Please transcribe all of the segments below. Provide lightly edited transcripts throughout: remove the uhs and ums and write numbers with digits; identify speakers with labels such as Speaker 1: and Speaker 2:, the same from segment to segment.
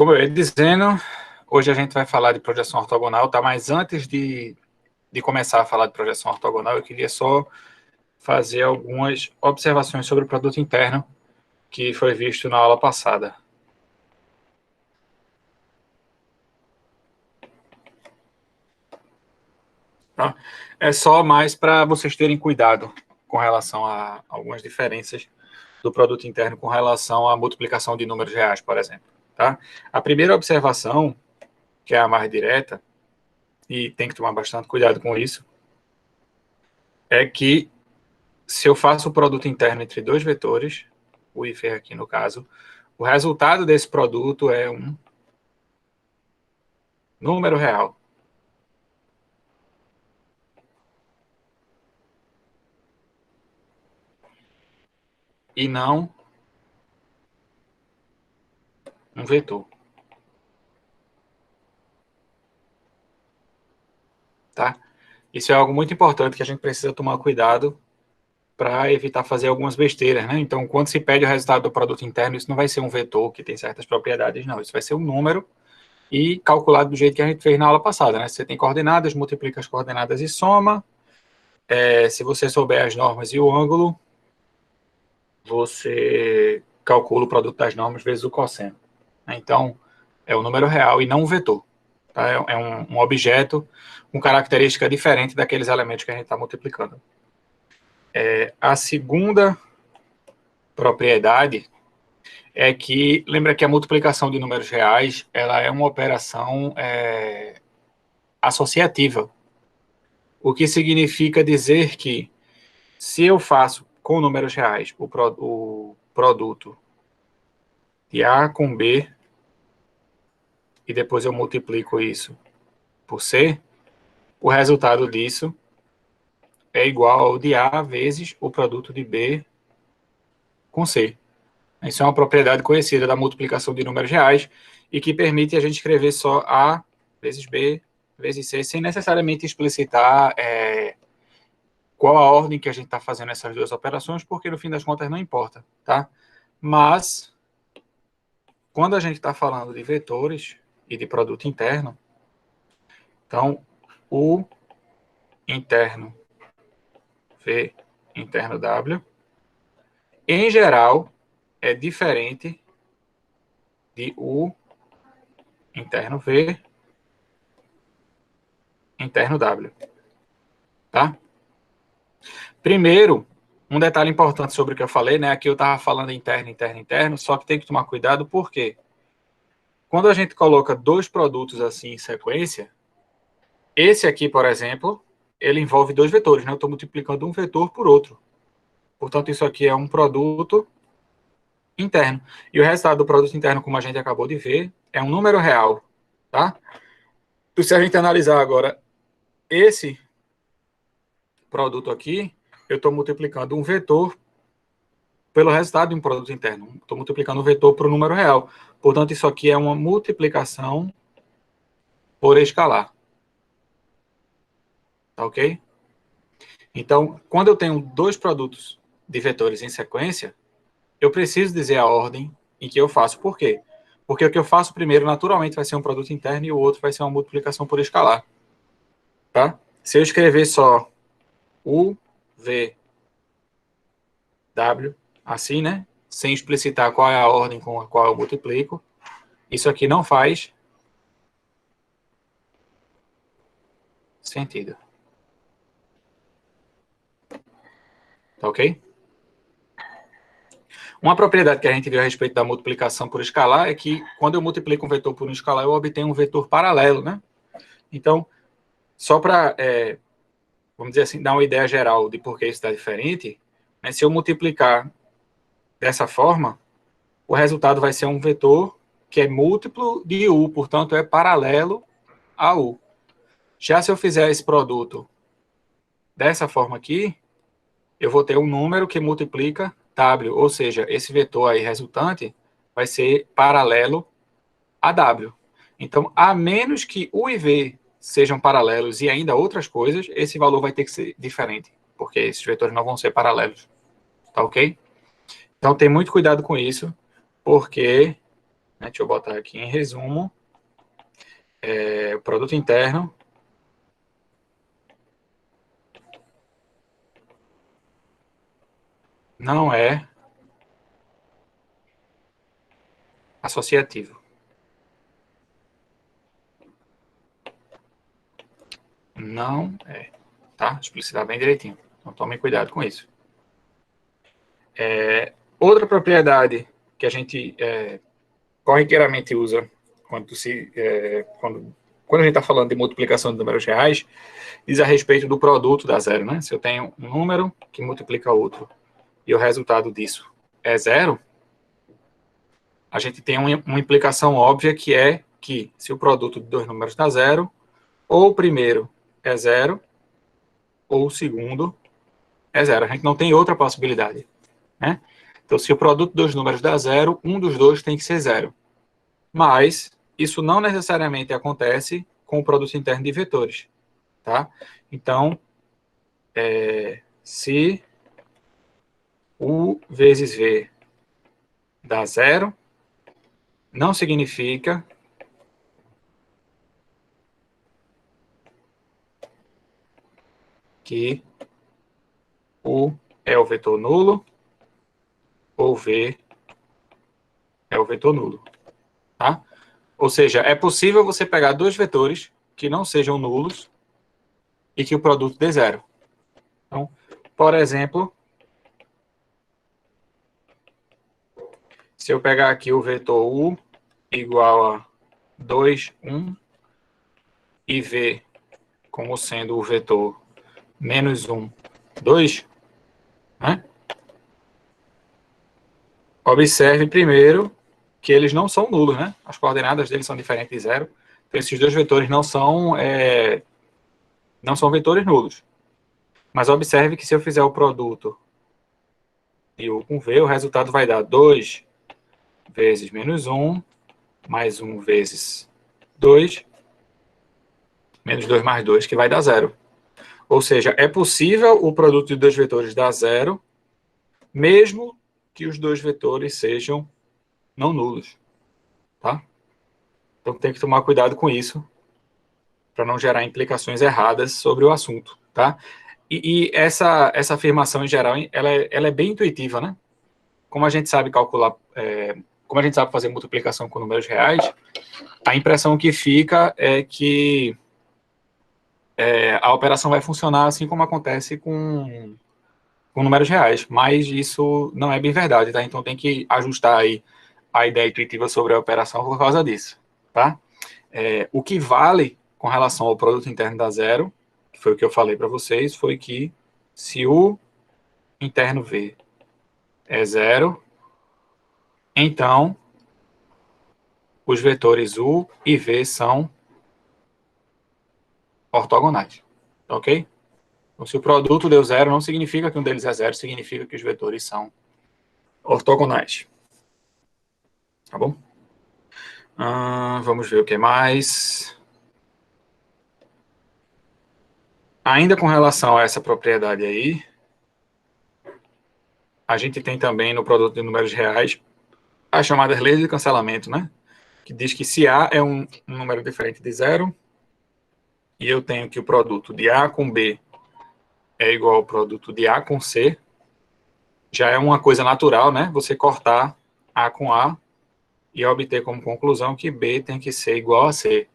Speaker 1: Como eu ia dizendo, hoje a gente vai falar de projeção ortogonal, tá? Mas antes de começar a falar de projeção ortogonal, eu queria só fazer algumas observações sobre o produto interno que foi visto na aula passada. Tá? É só mais para vocês terem cuidado com relação a algumas diferenças do produto interno com relação à multiplicação de números reais, por exemplo. Tá? A primeira observação, que é a mais direta, e tem que tomar bastante cuidado com isso, é que se eu faço o produto interno entre dois vetores, o if aqui no caso, o resultado desse produto é um número real. E não um vetor. Tá? Isso é algo muito importante que a gente precisa tomar cuidado para evitar fazer algumas besteiras, né? Então, quando se pede o resultado do produto interno, isso não vai ser um vetor que tem certas propriedades, não. Isso vai ser um número e calculado do jeito que a gente fez na aula passada, né? Você tem coordenadas, multiplica as coordenadas e soma. Se você souber as normas e o ângulo, você calcula o produto das normas vezes o cosseno. Então, é um número real e não um vetor. Tá? É um objeto com característica diferente daqueles elementos que a gente está multiplicando. A segunda propriedade é que, lembra que a multiplicação de números reais, ela é uma operação associativa. O que significa dizer que, se eu faço com números reais o produto de A com B, e depois eu multiplico isso por C, o resultado disso é igual ao de A vezes o produto de B com C. Isso é uma propriedade conhecida da multiplicação de números reais e que permite a gente escrever só A vezes B vezes C, sem necessariamente explicitar qual a ordem que a gente está fazendo essas duas operações, porque no fim das contas não importa, tá? Mas, quando a gente está falando de vetores e de produto interno, então, o interno V interno W, em geral, é diferente de U interno V interno W. Tá? Primeiro, um detalhe importante sobre o que eu falei, né? Aqui eu estava falando interno, interno, interno, só que tem que tomar cuidado, porque quando a gente coloca dois produtos assim em sequência, esse aqui, por exemplo, ele envolve dois vetores, né? Eu estou multiplicando um vetor por outro. Portanto, isso aqui é um produto interno. E o resultado do produto interno, como a gente acabou de ver, é um número real, tá? Então, se a gente analisar agora esse produto aqui, eu estou multiplicando um vetor pelo resultado de um produto interno. Estou multiplicando o vetor para o número real. Portanto, isso aqui é uma multiplicação por escalar. Tá ok? Então, quando eu tenho dois produtos de vetores em sequência, eu preciso dizer a ordem em que eu faço. Por quê? Porque o que eu faço primeiro, naturalmente, vai ser um produto interno e o outro vai ser uma multiplicação por escalar. Tá? Se eu escrever só U, V, W, assim, né? Sem explicitar qual é a ordem com a qual eu multiplico, isso aqui não faz sentido. Tá ok? Uma propriedade que a gente viu a respeito da multiplicação por escalar é que, quando eu multiplico um vetor por um escalar, eu obtenho um vetor paralelo, né? Então, só para, vamos dizer assim, dar uma ideia geral de por que isso está diferente, né? Se eu multiplicar dessa forma, o resultado vai ser um vetor que é múltiplo de U, portanto, é paralelo a U. Já se eu fizer esse produto dessa forma aqui, eu vou ter um número que multiplica W, ou seja, esse vetor aí resultante vai ser paralelo a W. Então, a menos que U e V sejam paralelos e ainda outras coisas, esse valor vai ter que ser diferente, porque esses vetores não vão ser paralelos. Tá ok? Então, tem muito cuidado com isso, porque né? Deixa eu botar aqui em resumo. O produto interno não é associativo. Não é, tá? Explicitar bem direitinho. Então, tomem cuidado com isso. Outra propriedade que a gente corriqueiramente usa quando a gente está falando de multiplicação de números reais, diz a respeito do produto da zero, né? Se eu tenho um número que multiplica outro e o resultado disso é zero, a gente tem uma implicação óbvia que é que se o produto de dois números dá zero, ou o primeiro é zero, ou o segundo é zero. A gente não tem outra possibilidade, né? Então, se o produto dos números dá zero, um dos dois tem que ser zero. Mas isso não necessariamente acontece com o produto interno de vetores, tá? Então, se U vezes V dá zero, não significa que U é o vetor nulo ou V é o vetor nulo, tá? Ou seja, é possível você pegar dois vetores que não sejam nulos e que o produto dê zero. Então, por exemplo, se eu pegar aqui o vetor U igual a 2, 1 e V como sendo o vetor menos 1, 2, né? Observe primeiro que eles não são nulos, né? As coordenadas deles são diferentes de zero. Então, esses dois vetores não são vetores nulos. Mas observe que se eu fizer o produto de U com V, o resultado vai dar 2 vezes menos 1, mais 1 vezes 2, menos 2 mais 2, que vai dar zero. Ou seja, é possível o produto de dois vetores dar zero, mesmo que os dois vetores sejam não nulos, tá? Então tem que tomar cuidado com isso, para não gerar implicações erradas sobre o assunto, tá? E essa afirmação, em geral, ela é bem intuitiva, né? Como a gente sabe calcular, como a gente sabe fazer multiplicação com números reais, a impressão que fica é que a operação vai funcionar assim como acontece com números reais, mas isso não é bem verdade, tá? Então tem que ajustar aí a ideia intuitiva sobre a operação por causa disso, tá? O que vale com relação ao produto interno da zero, que foi o que eu falei para vocês, foi que se o interno V é zero, então os vetores U e V são ortogonais, ok? Então, se o produto deu zero, não significa que um deles é zero, significa que os vetores são ortogonais. Tá bom? Vamos ver o que mais. Ainda com relação a essa propriedade aí, a gente tem também no produto de números reais as chamadas leis de cancelamento, né? Que diz que se A é um número diferente de zero, e eu tenho que o produto de A com B é igual ao produto de A com C, já é uma coisa natural, né? Você cortar A com A e obter como conclusão que B tem que ser igual a C.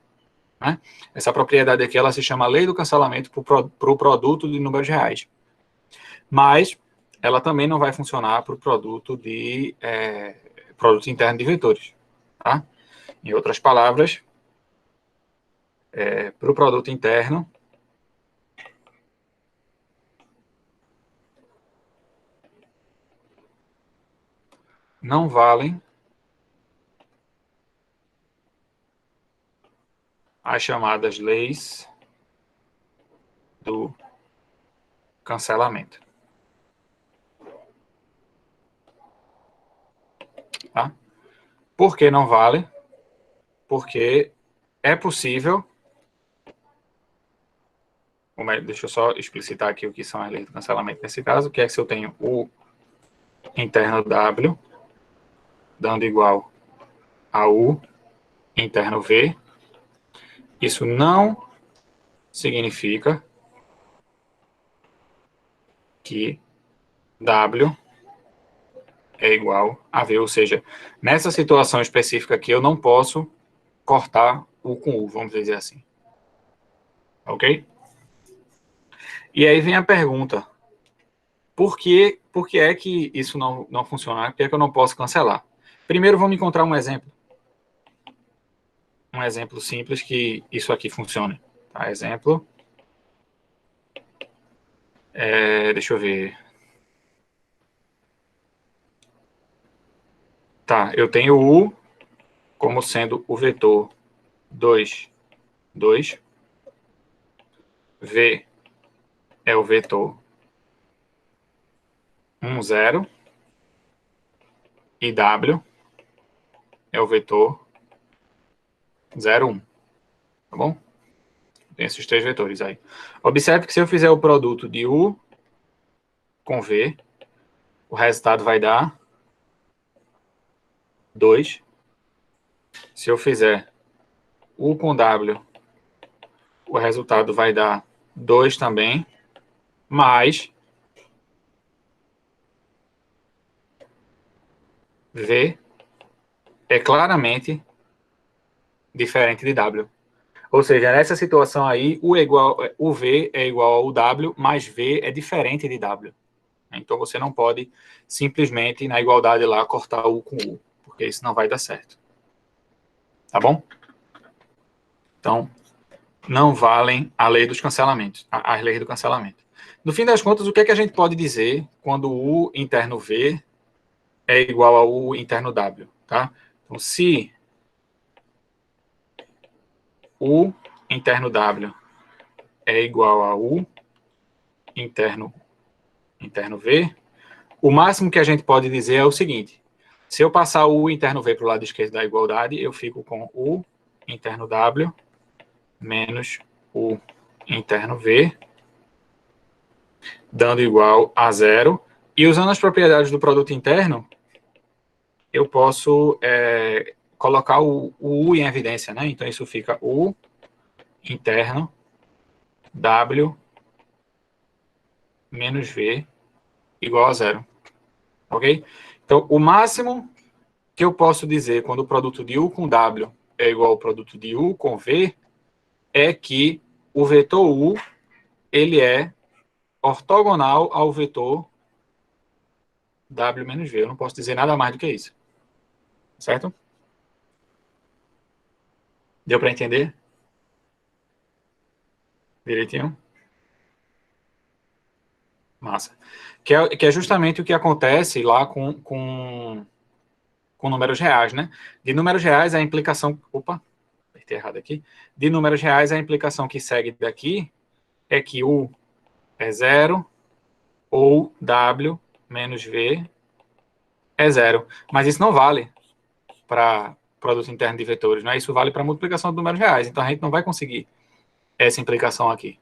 Speaker 1: Né? Essa propriedade aqui ela se chama lei do cancelamento para o produto de números reais. Mas ela também não vai funcionar para o produto produto interno de vetores. Tá? Em outras palavras, para o produto interno, não valem as chamadas leis do cancelamento. Tá? Por que não vale? Porque é possível. Deixa eu só explicitar aqui o que são as leis do cancelamento nesse caso, que é que se eu tenho o interno W dando igual a U interno V, isso não significa que W é igual a V, ou seja, nessa situação específica aqui, eu não posso cortar U com U, vamos dizer assim. Ok? E aí vem a pergunta, por que é que isso não funciona? Por que é que eu não posso cancelar? Primeiro, vamos encontrar um exemplo. Um exemplo simples que isso aqui funcione. Tá? Exemplo. Deixa eu ver. Tá, eu tenho U como sendo o vetor 2, 2. V é o vetor 1, 0. E W é o vetor 0, 1. Tá bom? Tem esses três vetores aí. Observe que se eu fizer o produto de U com V, o resultado vai dar 2. Se eu fizer U com W, o resultado vai dar 2 também, mas V é claramente diferente de W. Ou seja, nessa situação aí, o V é igual ao W, mas V é diferente de W. Então você não pode simplesmente, na igualdade lá, cortar U com U, porque isso não vai dar certo. Tá bom? Então, não valem a lei dos cancelamentos, as leis do cancelamento. No fim das contas, o que é que a gente pode dizer quando o U interno V é igual ao U interno W? Tá? Então, se U interno W é igual a U interno V, o máximo que a gente pode dizer é o seguinte: se eu passar o U interno V para o lado esquerdo da igualdade, eu fico com U interno W menos U interno V, dando igual a 0. E usando as propriedades do produto interno, eu posso colocar o U em evidência, né? Então, isso fica U interno W menos V igual a 0. Ok? Então, o máximo que eu posso dizer quando o produto de U com W é igual ao produto de U com V é que o vetor U ele é ortogonal ao vetor W menos V. Eu não posso dizer nada mais do que isso. Certo? Deu para entender? Direitinho? Massa. Que é justamente o que acontece lá com números reais, né? De números reais, a implicação... Opa, apertei errado aqui. De números reais, a implicação que segue daqui é que U é 0 ou W menos V é 0. Mas isso não vale para produto interno de vetores, né? Isso vale para multiplicação de números reais. Então, a gente não vai conseguir essa implicação aqui.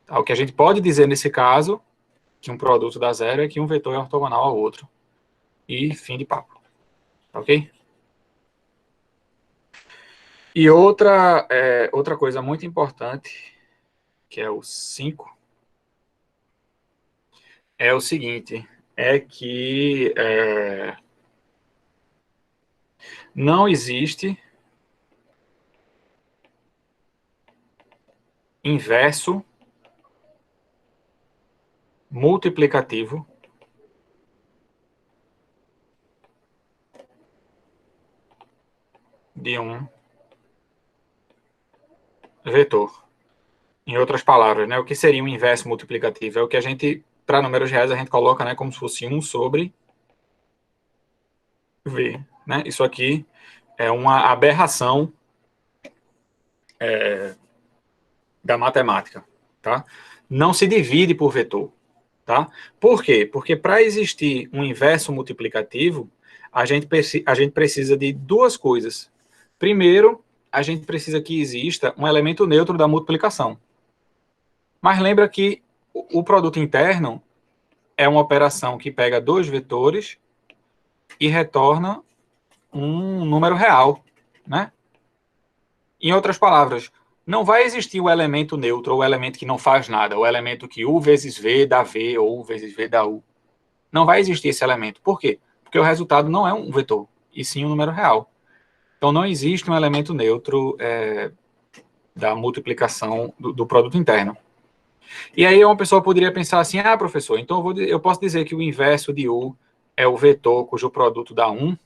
Speaker 1: Tá? O que a gente pode dizer nesse caso, que um produto dá 0, é que um vetor é ortogonal ao outro. E fim de papo. Ok? E outra coisa muito importante, que é o 5, é o seguinte, é que não existe inverso multiplicativo de um vetor. Em outras palavras, né, o que seria um inverso multiplicativo? É o que a gente, para números reais, a gente coloca, né, como se fosse 1 sobre V. Né? Isso aqui é uma aberração da matemática. Tá? Não se divide por vetor. Tá? Por quê? Porque para existir um inverso multiplicativo, a gente precisa de duas coisas. Primeiro, a gente precisa que exista um elemento neutro da multiplicação. Mas lembra que o produto interno é uma operação que pega dois vetores e retorna um número real, né? Em outras palavras, não vai existir o elemento neutro, ou o elemento que não faz nada, o elemento que U vezes V dá V, ou U vezes V dá U. Não vai existir esse elemento. Por quê? Porque o resultado não é um vetor, e sim um número real. Então, não existe um elemento neutro da multiplicação do produto interno. E aí uma pessoa poderia pensar assim, professor, então eu posso dizer que o inverso de U é o vetor cujo produto dá 1?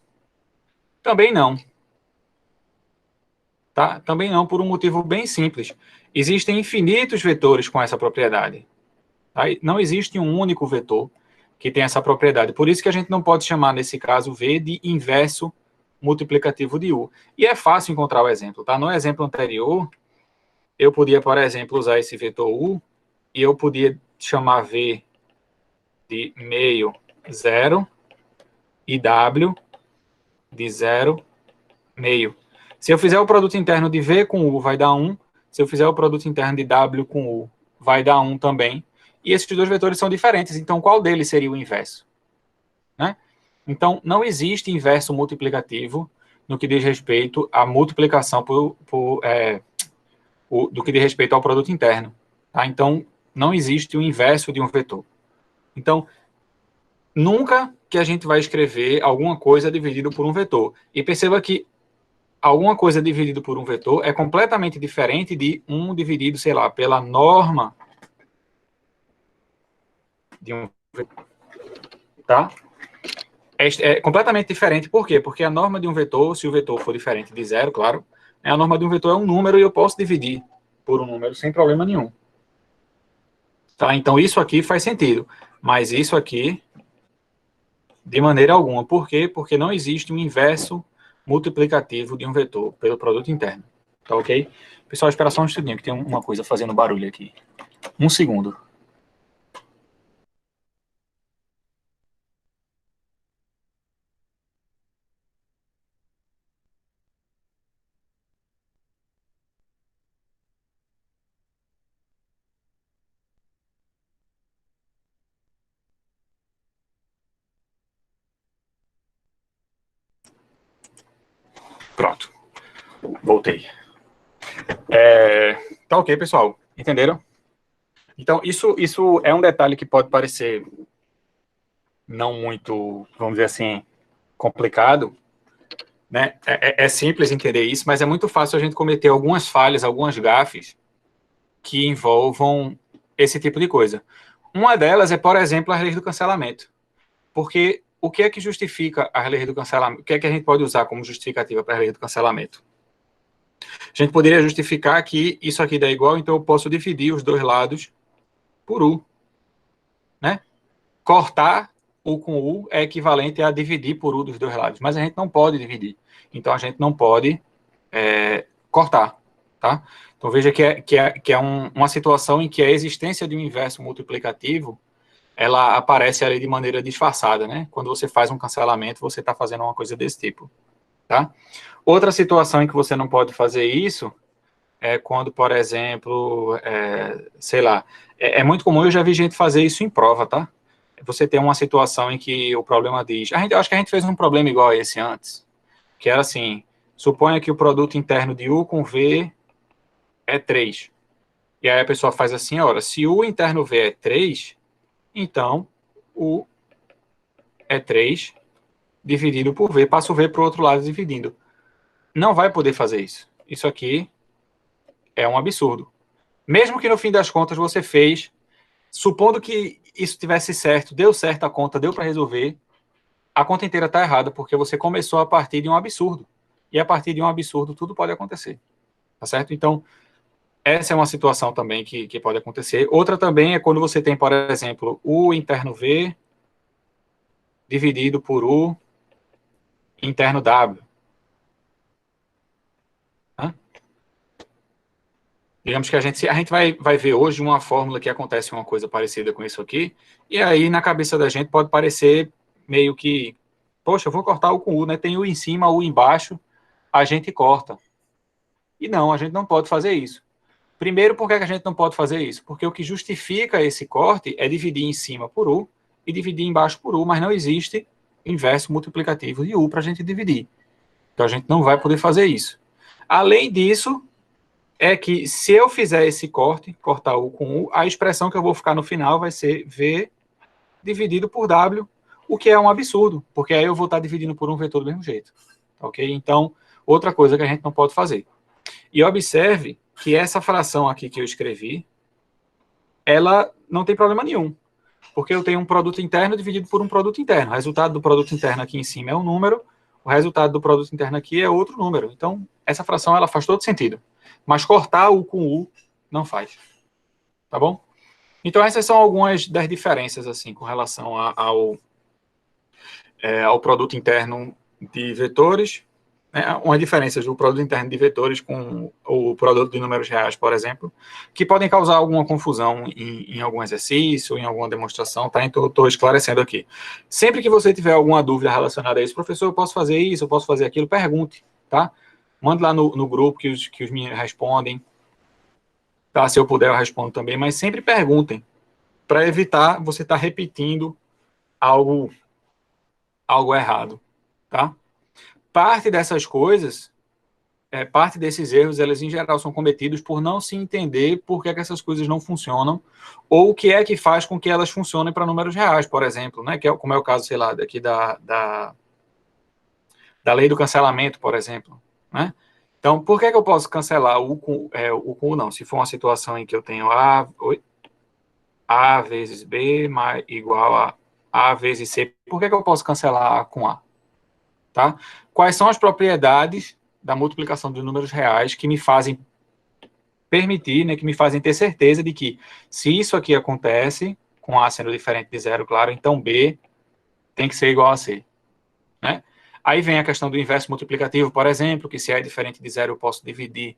Speaker 1: Também não. Tá? Também não, por um motivo bem simples. Existem infinitos vetores com essa propriedade. Tá? Não existe um único vetor que tem essa propriedade. Por isso que a gente não pode chamar, nesse caso, V de inverso multiplicativo de U. E é fácil encontrar o exemplo. Tá? No exemplo anterior, eu podia, por exemplo, usar esse vetor U e eu podia chamar V de meio 0 e W de 0, meio. Se eu fizer o produto interno de V com U, vai dar 1. Se eu fizer o produto interno de W com U, vai dar 1 também. E esses dois vetores são diferentes, então qual deles seria o inverso? Né? Então, não existe inverso multiplicativo no que diz respeito à multiplicação do que diz respeito ao produto interno. Tá? Então, não existe o inverso de um vetor. Então, nunca que a gente vai escrever alguma coisa dividido por um vetor. E perceba que alguma coisa dividido por um vetor é completamente diferente de um dividido, sei lá, pela norma de um vetor. Tá? É completamente diferente. Por quê? Porque a norma de um vetor, se o vetor for diferente de zero, claro, a norma de um vetor é um número e eu posso dividir por um número sem problema nenhum. Tá? Então, isso aqui faz sentido. Mas isso aqui, de maneira alguma. Por quê? Porque não existe um inverso multiplicativo de um vetor pelo produto interno. Tá ok? Pessoal, espera só um segundinho, que tem uma coisa fazendo barulho aqui. Um segundo. Pronto. Voltei. Tá ok, pessoal. Entenderam? Então, isso é um detalhe que pode parecer não muito, vamos dizer assim, complicado, né? É simples entender isso, mas é muito fácil a gente cometer algumas falhas, algumas gafes que envolvam esse tipo de coisa. Uma delas é, por exemplo, a lei do cancelamento. Porque o que é que justifica a lei do cancelamento? O que é que a gente pode usar como justificativa para a lei do cancelamento? A gente poderia justificar que isso aqui dá igual, então eu posso dividir os dois lados por U. Né? Cortar U com U é equivalente a dividir por U dos dois lados, mas a gente não pode dividir. Então a gente não pode cortar. Tá? Então veja que é uma situação em que a existência de um inverso multiplicativo ela aparece ali de maneira disfarçada, né? Quando você faz um cancelamento, você está fazendo uma coisa desse tipo, tá? Outra situação em que você não pode fazer isso é quando, por exemplo, sei lá, é muito comum, eu já vi gente fazer isso em prova, tá? Você tem uma situação em que o problema diz... acho que a gente fez um problema igual a esse antes, que era assim, suponha que o produto interno de U com V é 3. E aí a pessoa faz assim, ora, se U interno V é 3, então U é 3 dividido por V, passa o V para o outro lado dividindo. Não vai poder fazer isso. Isso aqui é um absurdo. Mesmo que no fim das contas você fez, supondo que isso tivesse certo, deu certo a conta, deu para resolver, a conta inteira está errada, porque você começou a partir de um absurdo. E a partir de um absurdo tudo pode acontecer. Tá certo? Então, essa é uma situação também que pode acontecer. Outra também é quando você tem, por exemplo, U interno V dividido por U interno W. Né? Digamos que a gente vai ver hoje uma fórmula que acontece uma coisa parecida com isso aqui, e aí na cabeça da gente pode parecer meio que, poxa, eu vou cortar o com U, né? Tem U em cima, U embaixo, a gente corta. E não, a gente não pode fazer isso. Primeiro, por que a gente não pode fazer isso? Porque o que justifica esse corte é dividir em cima por U e dividir embaixo por U, mas não existe inverso multiplicativo de U para a gente dividir. Então, a gente não vai poder fazer isso. Além disso, é que se eu fizer esse corte, cortar U com U, a expressão que eu vou ficar no final vai ser V dividido por W, o que é um absurdo, porque aí eu vou estar dividindo por um vetor do mesmo jeito. Ok? Então, outra coisa que a gente não pode fazer. E observe que essa fração aqui que eu escrevi, ela não tem problema nenhum, porque eu tenho um produto interno dividido por um produto interno. O resultado do produto interno aqui em cima é um número, o resultado do produto interno aqui é outro número. Então, essa fração ela faz todo sentido. Mas cortar U com U não faz. Tá bom? Então, essas são algumas das diferenças assim com relação ao produto interno de vetores, né? Umas diferenças do produto interno de vetores com o produto de números reais, por exemplo, que podem causar alguma confusão em algum exercício, em alguma demonstração, tá? Então, eu estou esclarecendo aqui. Sempre que você tiver alguma dúvida relacionada a isso, professor, eu posso fazer isso, eu posso fazer aquilo, pergunte, tá? Mande lá no grupo que os meninos respondem, tá? Se eu puder, eu respondo também, mas sempre perguntem, para evitar você estar repetindo algo errado, tá? Parte dessas coisas, parte desses erros, elas em geral são cometidos por não se entender por que essas coisas não funcionam, ou o que é que faz com que elas funcionem para números reais, por exemplo, né? Que é, como é o caso, sei lá, daqui da lei do cancelamento, por exemplo, né? Então, por que eu posso cancelar o com U não? Se for uma situação em que eu tenho A vezes B igual a A vezes C, por que eu posso cancelar A com A? Tá? Quais são as propriedades da multiplicação de números reais que me fazem permitir, né, que me fazem ter certeza de que se isso aqui acontece, com A sendo diferente de zero, claro, então B tem que ser igual a C, né? Aí vem a questão do inverso multiplicativo, por exemplo, que se A é diferente de zero, eu posso dividir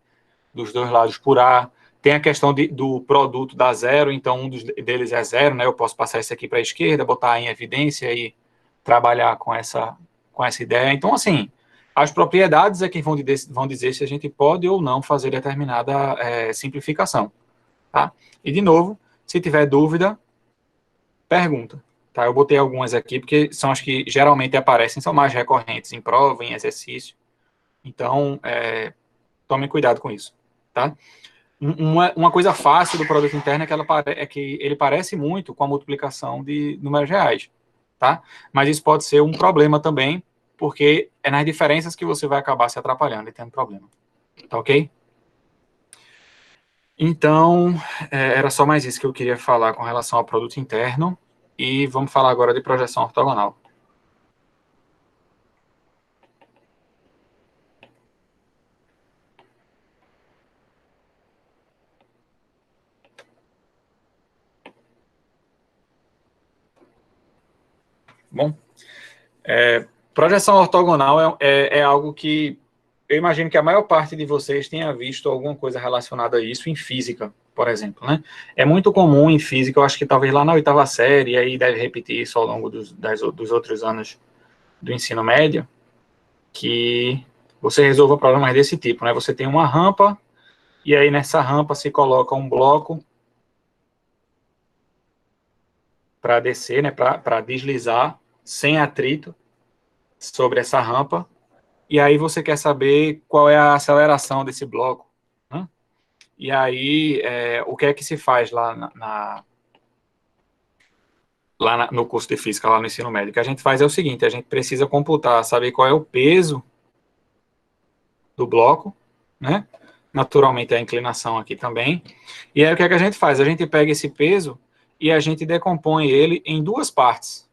Speaker 1: dos dois lados por A. Tem a questão do produto dar zero, então um deles é zero, né? Eu posso passar isso aqui para a esquerda, botar A em evidência e trabalhar com essa ideia. Então, assim, as propriedades é que vão dizer se a gente pode ou não fazer determinada simplificação, tá? E, de novo, se tiver dúvida, pergunta, tá? Eu botei algumas aqui, porque são as que geralmente aparecem, são mais recorrentes em prova, em exercício. Então, tomem cuidado com isso, tá? Uma coisa fácil do produto interno é que ele parece muito com a multiplicação de números reais, tá? Mas isso pode ser um problema também, porque é nas diferenças que você vai acabar se atrapalhando e tendo problema, tá ok? Então, era só mais isso que eu queria falar com relação ao produto interno, e vamos falar agora de projeção ortogonal. Bom, projeção ortogonal é algo que eu imagino que a maior parte de vocês tenha visto alguma coisa relacionada a isso em física, por exemplo, né? É muito comum em física, eu acho que talvez lá na oitava série, e aí deve repetir isso ao longo dos outros anos do ensino médio, que você resolva problemas desse tipo, né? Você tem uma rampa, e aí nessa rampa se coloca um bloco para descer, né? Para deslizar sem atrito sobre essa rampa, e aí você quer saber qual é a aceleração desse bloco, né? E aí, o que é que se faz lá no curso de física, lá no ensino médio? O que a gente faz é o seguinte, a gente precisa computar, saber qual é o peso do bloco, né? Naturalmente, a inclinação aqui também. E aí, o que é que a gente faz? A gente pega esse peso e a gente decompõe ele em duas partes.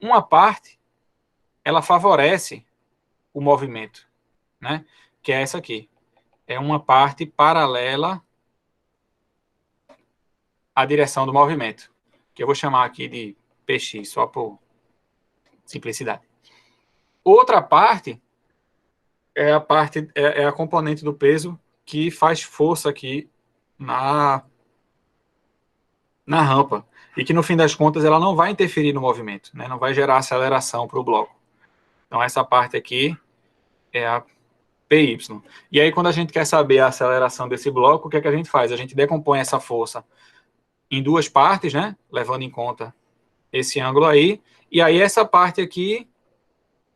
Speaker 1: Uma parte, ela favorece o movimento, né? Que é essa aqui. É uma parte paralela à direção do movimento, que eu vou chamar aqui de PX, só por simplicidade. Outra parte é a componente do peso que faz força aqui na rampa e que no fim das contas ela não vai interferir no movimento, né? Não vai gerar aceleração para o bloco. Então essa parte aqui é a PY. E aí quando a gente quer saber a aceleração desse bloco, o que é que a gente faz? A gente decompõe essa força em duas partes, né? Levando em conta esse ângulo aí, e aí essa parte aqui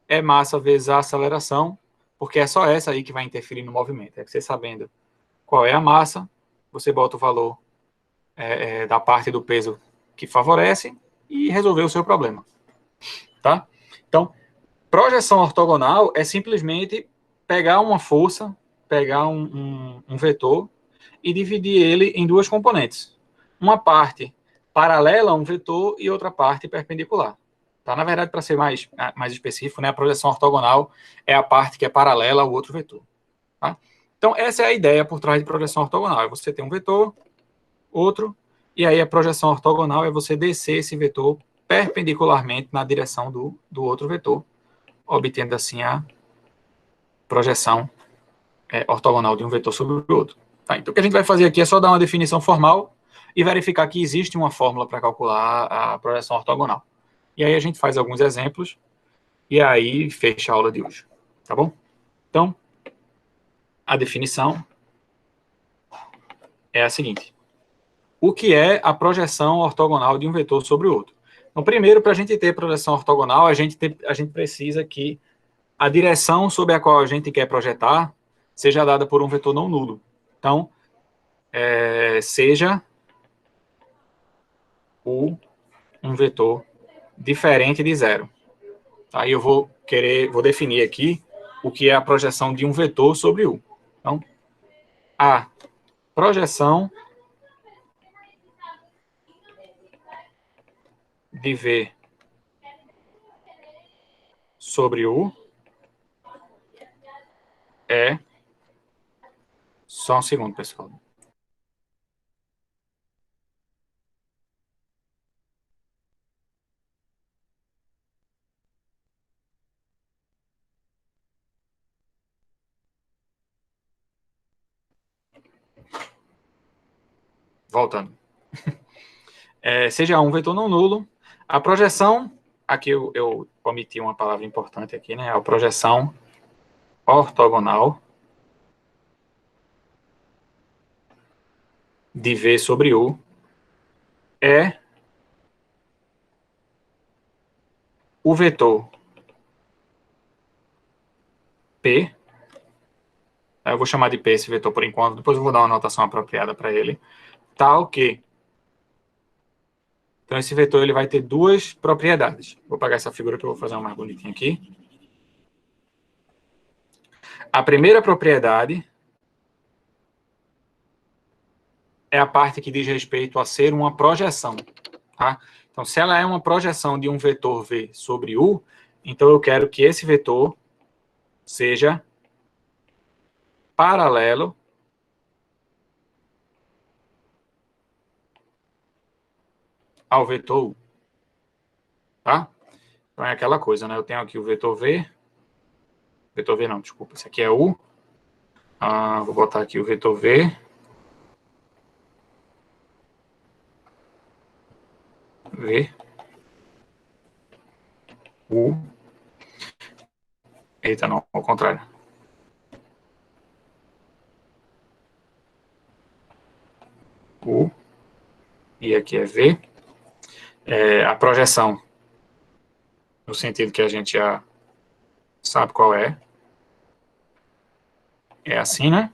Speaker 1: é massa vezes a aceleração, porque é só essa aí que vai interferir no movimento. É você sabendo qual é a massa, você bota o valor da parte do peso que favorece e resolver o seu problema. Tá? Então, projeção ortogonal é simplesmente pegar uma força, pegar um vetor e dividir ele em duas componentes. Uma parte paralela a um vetor e outra parte perpendicular. Tá? Na verdade, para ser mais específico, né, a projeção ortogonal é a parte que é paralela ao outro vetor. Tá? Então, essa é a ideia por trás de projeção ortogonal. É você ter um vetor, outro, e aí a projeção ortogonal é você descer esse vetor perpendicularmente na direção do outro vetor, obtendo assim a projeção ortogonal de um vetor sobre o outro. Tá, então, o que a gente vai fazer aqui é só dar uma definição formal e verificar que existe uma fórmula para calcular a projeção ortogonal. E aí a gente faz alguns exemplos e aí fecha a aula de hoje. Tá bom? Então, a definição é a seguinte. O que é a projeção ortogonal de um vetor sobre o outro? Então, primeiro, para a gente ter projeção ortogonal, a gente precisa que a direção sobre a qual a gente quer projetar seja dada por um vetor não nulo. Então, seja um vetor diferente de zero. Aí eu vou definir aqui o que é a projeção de um vetor sobre U. Então, a projeção de V sobre U é... Só um segundo, pessoal. Voltando. Seja um vetor não nulo, a projeção, aqui eu omiti uma palavra importante aqui, né? A projeção ortogonal de V sobre U é o vetor P, eu vou chamar de P esse vetor por enquanto, depois eu vou dar uma notação apropriada para ele, tal que... Então, esse vetor ele vai ter duas propriedades. Vou apagar essa figura que eu vou fazer uma mais bonitinha aqui. A primeira propriedade é a parte que diz respeito a ser uma projeção. Tá? Então, se ela é uma projeção de um vetor V sobre U, então eu quero que esse vetor seja paralelo ao vetor U. Tá? Então, é aquela coisa, né? Eu tenho aqui o vetor V. Vetor V não, desculpa. Esse aqui é U. Vou botar aqui o vetor V. V. U. Eita, não, ao contrário. U. E aqui é V. A projeção, no sentido que a gente já sabe qual é assim, né?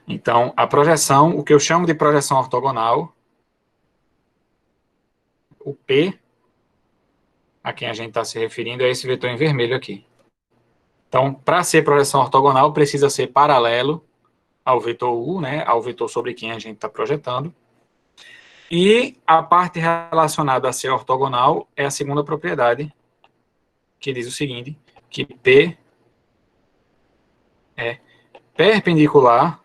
Speaker 1: Então, a projeção, o que eu chamo de projeção ortogonal, o P, a quem a gente está se referindo, é esse vetor em vermelho aqui. Então, para ser projeção ortogonal, precisa ser paralelo ao vetor U, né, ao vetor sobre quem a gente está projetando. E a parte relacionada a ser ortogonal é a segunda propriedade, que diz o seguinte, que P é perpendicular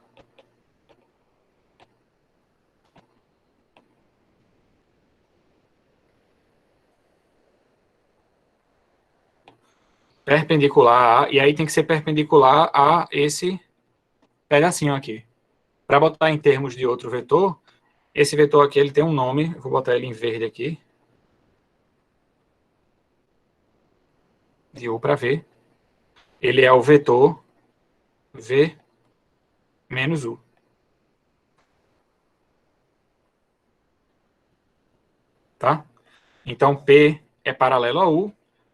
Speaker 1: e aí tem que ser perpendicular a esse pedacinho aqui. Para botar em termos de outro vetor, esse vetor aqui ele tem um nome, eu vou botar ele em verde aqui, de U para V. Ele é o vetor V menos U. Tá? Então, P é paralelo a U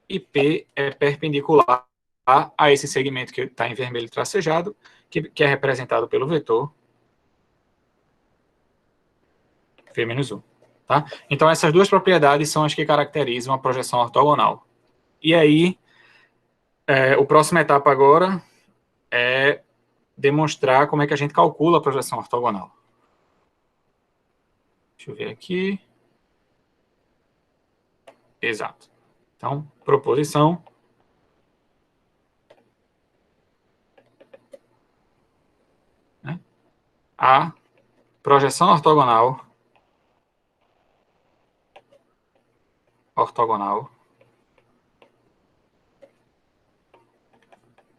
Speaker 1: e P é perpendicular a esse segmento que está em vermelho tracejado, que é representado pelo vetor V menos U. Tá? Então, essas duas propriedades são as que caracterizam a projeção ortogonal. E aí, o próximo etapa agora é demonstrar como é que a gente calcula a projeção ortogonal. Deixa eu ver aqui. Exato. Então, proposição. Né? A projeção ortogonal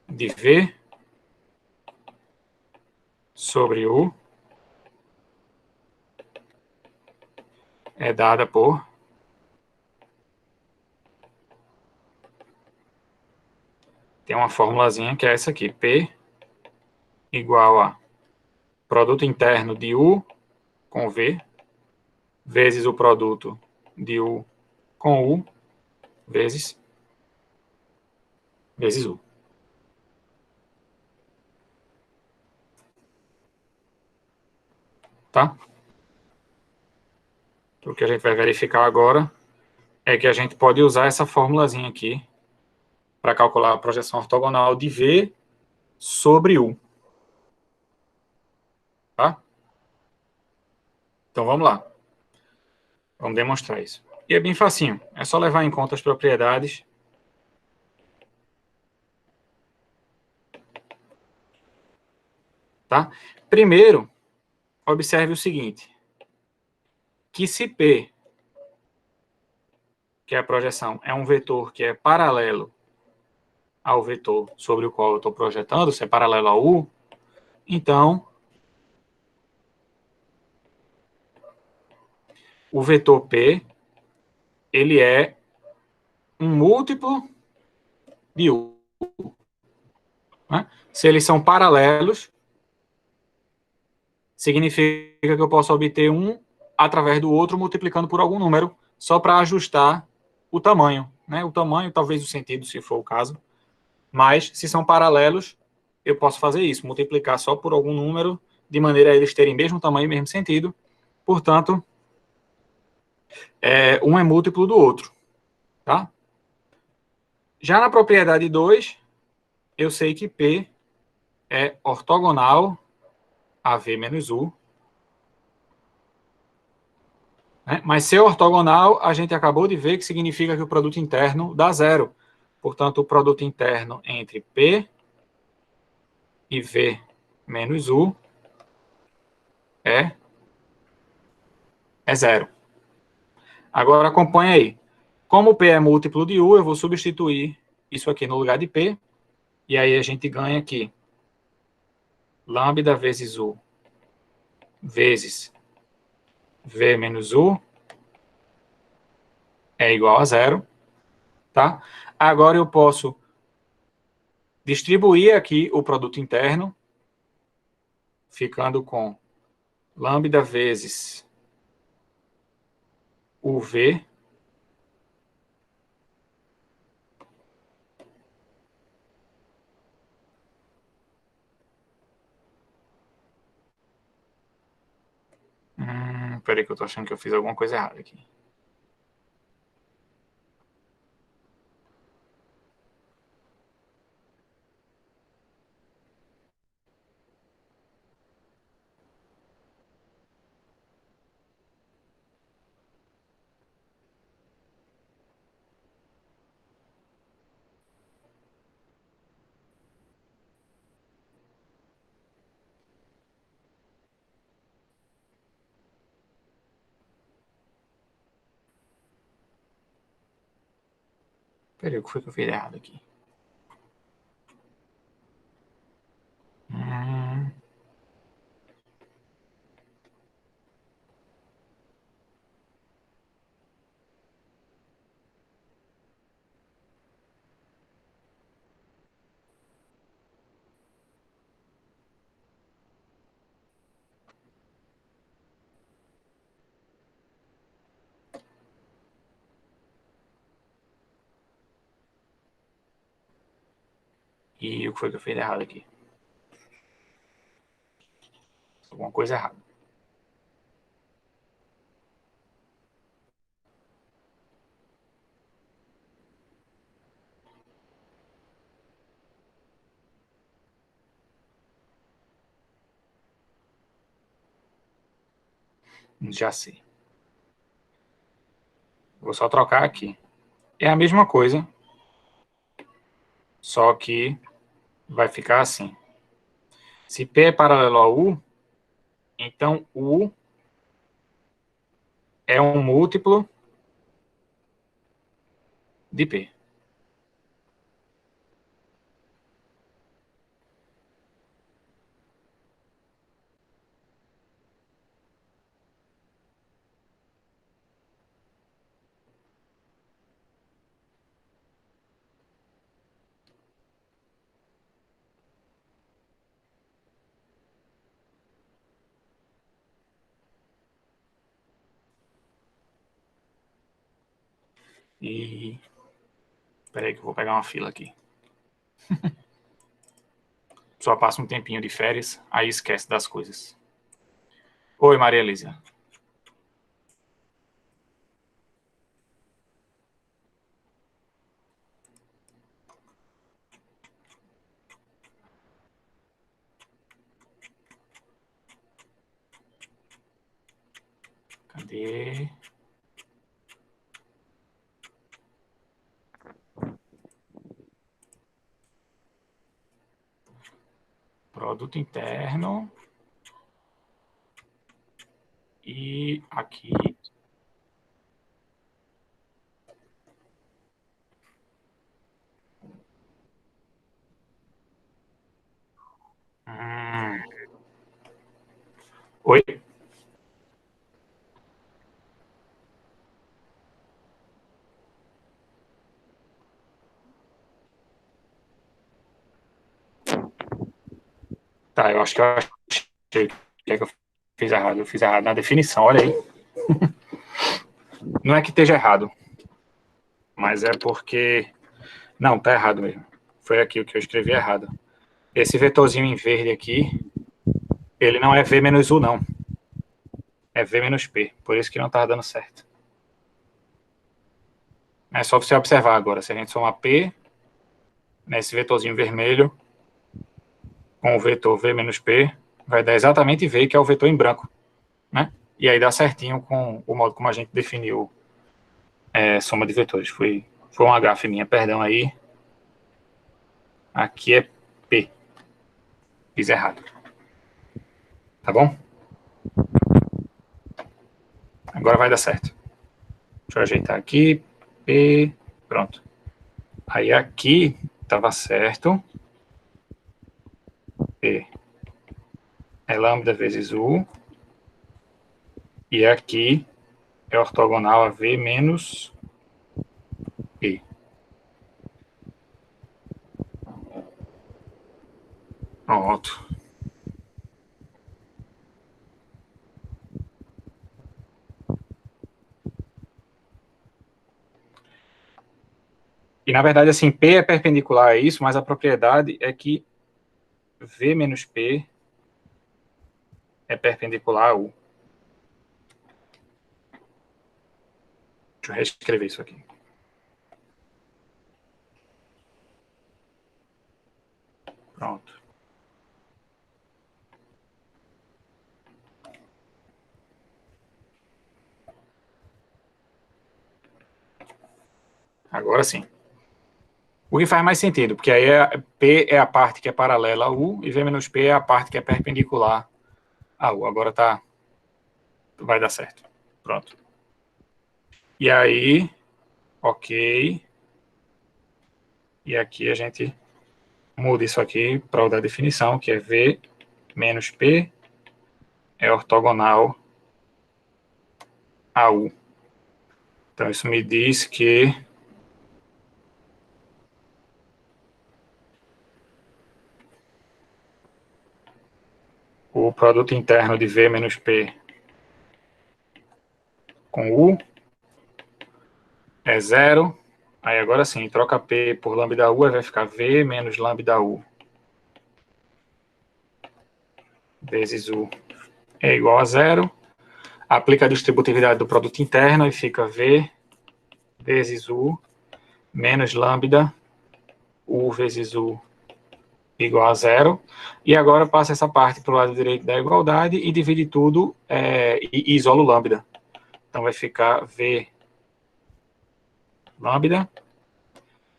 Speaker 1: de V sobre U é dada por tem uma formulazinha que é essa aqui, P igual a produto interno de U com V vezes o produto de U com U vezes U. Tá? O que a gente vai verificar agora é que a gente pode usar essa formulazinha aqui para calcular a projeção ortogonal de V sobre U. Tá? Então vamos lá. Vamos demonstrar isso. E é bem facinho. É só levar em conta as propriedades. Tá? Primeiro, observe o seguinte. Que se P, que é a projeção, é um vetor que é paralelo ao vetor sobre o qual eu estou projetando, se é paralelo a U, então o vetor P ele é um múltiplo de U. Né? Se eles são paralelos, significa que eu posso obter um através do outro multiplicando por algum número, só para ajustar o tamanho. Né? O tamanho, talvez o sentido, se for o caso. Mas, se são paralelos, eu posso fazer isso, multiplicar só por algum número, de maneira a eles terem mesmo tamanho e mesmo sentido. Portanto, um é múltiplo do outro. Tá? Já na propriedade 2, eu sei que P é ortogonal a V menos U. Né? Mas ser ortogonal, a gente acabou de ver que significa que o produto interno dá zero. Portanto, o produto interno entre P e V menos U é zero. Agora acompanha aí. Como P é múltiplo de U, eu vou substituir isso aqui no lugar de P. E aí a gente ganha aqui lambda vezes U vezes V menos U é igual a zero. Tá? Agora eu posso distribuir aqui o produto interno, ficando com lambda vezes UV peraí que eu tô achando que eu fiz alguma coisa errada aqui. Peraí, o que foi que eu fiz errado aqui? Hum, E o que foi que eu fiz de errado aqui? Alguma coisa errada. Já sei. Vou só trocar aqui. É a mesma coisa, só que vai ficar assim. Se P é paralelo a U, então U é um múltiplo de P. E peraí que eu vou pegar uma fila aqui. Só passa um tempinho de férias, aí esquece das coisas. Oi, Maria Elisa. Cadê? Produto interno. E aqui. Hum. Oi? Tá, eu acho que eu achei o que é que eu fiz errado. Eu fiz errado na definição, olha aí. Não é que esteja errado, mas é porque. Não, tá errado mesmo. Foi aqui o que eu escrevi errado. Esse vetorzinho em verde aqui, ele não é V menos U, não. É V menos P. Por isso que não tá dando certo. É só você observar agora. Se a gente somar P nesse vetorzinho vermelho com o vetor V menos P, vai dar exatamente V, que é o vetor em branco, né? E aí dá certinho com o modo como a gente definiu soma de vetores. Foi uma gafe minha, perdão aí. Aqui é P. Fiz errado. Tá bom? Agora vai dar certo. Deixa eu ajeitar aqui. P. Pronto. Aí aqui estava certo. P é lambda vezes U. E aqui é ortogonal a V menos P. Pronto. E na verdade, assim, P é perpendicular a isso, mas a propriedade é que V menos P é perpendicular a U. Deixa eu reescrever isso aqui. Pronto. Agora sim. O que faz mais sentido, porque aí P é a parte que é paralela a U e V menos P é a parte que é perpendicular a U. Agora tá, vai dar certo. Pronto. E aí, ok. E aqui a gente muda isso aqui para o da definição, que é V menos P é ortogonal a U. Então isso me diz que o produto interno de V menos P com U é zero Aí agora sim, troca P por lambda U, aí vai ficar V menos lambda U vezes U é igual a zero. Aplica a distributividade do produto interno e fica V vezes U menos lambda U vezes U igual a zero. E agora passa essa parte para o lado direito da igualdade e divide tudo e isola o lambda. Então vai ficar V lambda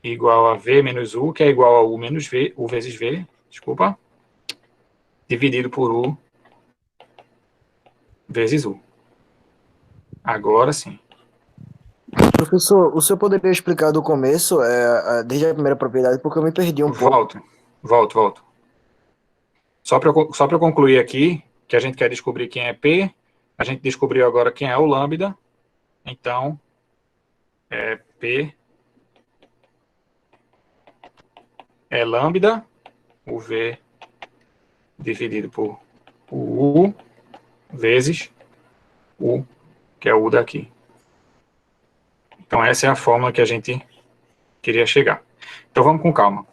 Speaker 1: igual a V menos U, que é igual a U menos V, U vezes V, desculpa, dividido por U vezes U. Agora sim.
Speaker 2: Professor, o senhor poderia explicar do começo, desde a primeira propriedade, porque eu me perdi um pouco.
Speaker 1: Volto. Só para eu concluir aqui, que a gente quer descobrir quem é P, a gente descobriu agora quem é o lambda, então P é lambda, o V dividido por U vezes U, que é o U daqui. Então essa é a fórmula que a gente queria chegar. Então vamos com calma.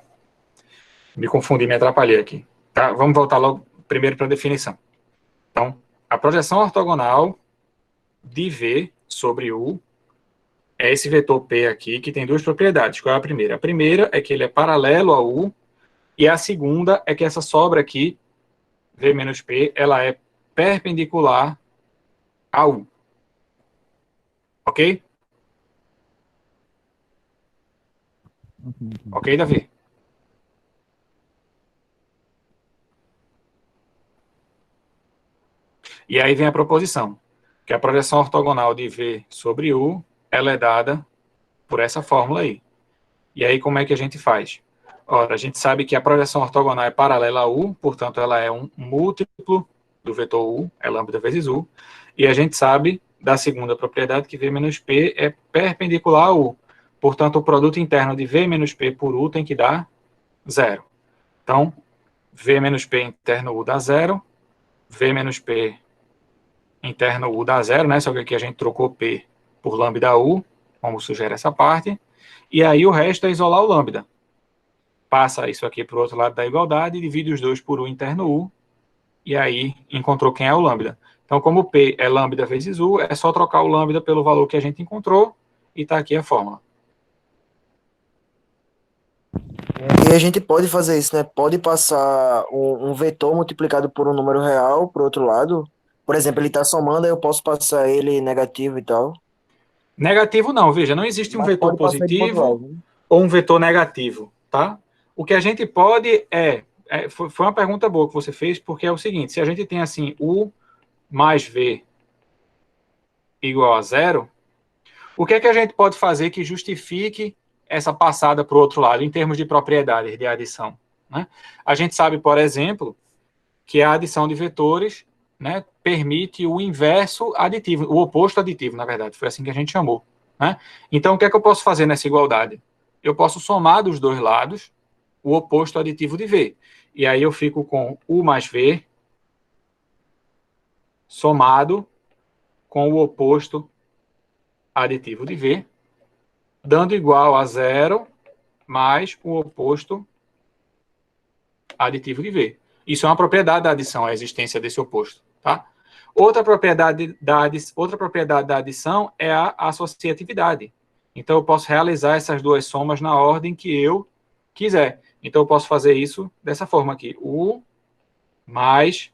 Speaker 1: Me confundi, me atrapalhei aqui. Tá? Vamos voltar logo primeiro para a definição. Então, a projeção ortogonal de V sobre U é esse vetor P aqui, que tem duas propriedades. Qual é a primeira? A primeira é que ele é paralelo a U, e a segunda é que essa sobra aqui, V menos P, ela é perpendicular a U. Ok? Ok, Davi? E aí vem a proposição, que a projeção ortogonal de V sobre U, ela é dada por essa fórmula aí. E aí como é que a gente faz? Ora, a gente sabe que a projeção ortogonal é paralela a U, portanto ela é um múltiplo do vetor U, é lambda vezes U, e a gente sabe da segunda propriedade que V menos P é perpendicular a U, portanto o produto interno de V menos P por U tem que dar zero. Então, V menos P interno U dá zero, V menos P interno U dá zero, né? Só que aqui a gente trocou P por lambda U, como sugere essa parte, e aí o resto é isolar o lambda. Passa isso aqui para o outro lado da igualdade, divide os dois por U interno U, e aí encontrou quem é o lambda. Então, como P é lambda vezes U, é só trocar o lambda pelo valor que a gente encontrou, e está aqui a fórmula.
Speaker 2: E a gente pode fazer isso, né? Pode passar um vetor multiplicado por um número real para o outro lado. Por exemplo, ele está somando, aí eu posso passar ele negativo e tal.
Speaker 1: Negativo não, veja, não existe um
Speaker 2: Mas
Speaker 1: vetor
Speaker 2: pode passar de ponto
Speaker 1: positivo
Speaker 2: alto, né?
Speaker 1: ou um vetor negativo, tá? O que a gente pode foi uma pergunta boa que você fez, porque é o seguinte, se a gente tem assim, U mais V igual a zero, o que é que a gente pode fazer que justifique essa passada para o outro lado, em termos de propriedades de adição? Né? A gente sabe, por exemplo, que a adição de vetores, né, permite o inverso aditivo, o oposto aditivo, na verdade, foi assim que a gente chamou. Né? Então, o que é que eu posso fazer nessa igualdade? Eu posso somar dos dois lados o oposto aditivo de V. E aí eu fico com U mais V somado com o oposto aditivo de V, dando igual a zero mais o oposto aditivo de V. Isso é uma propriedade da adição, a existência desse oposto. Tá? Outra propriedade da adição é a associatividade. Então, eu posso realizar essas duas somas na ordem que eu quiser. Então, eu posso fazer isso dessa forma aqui. U mais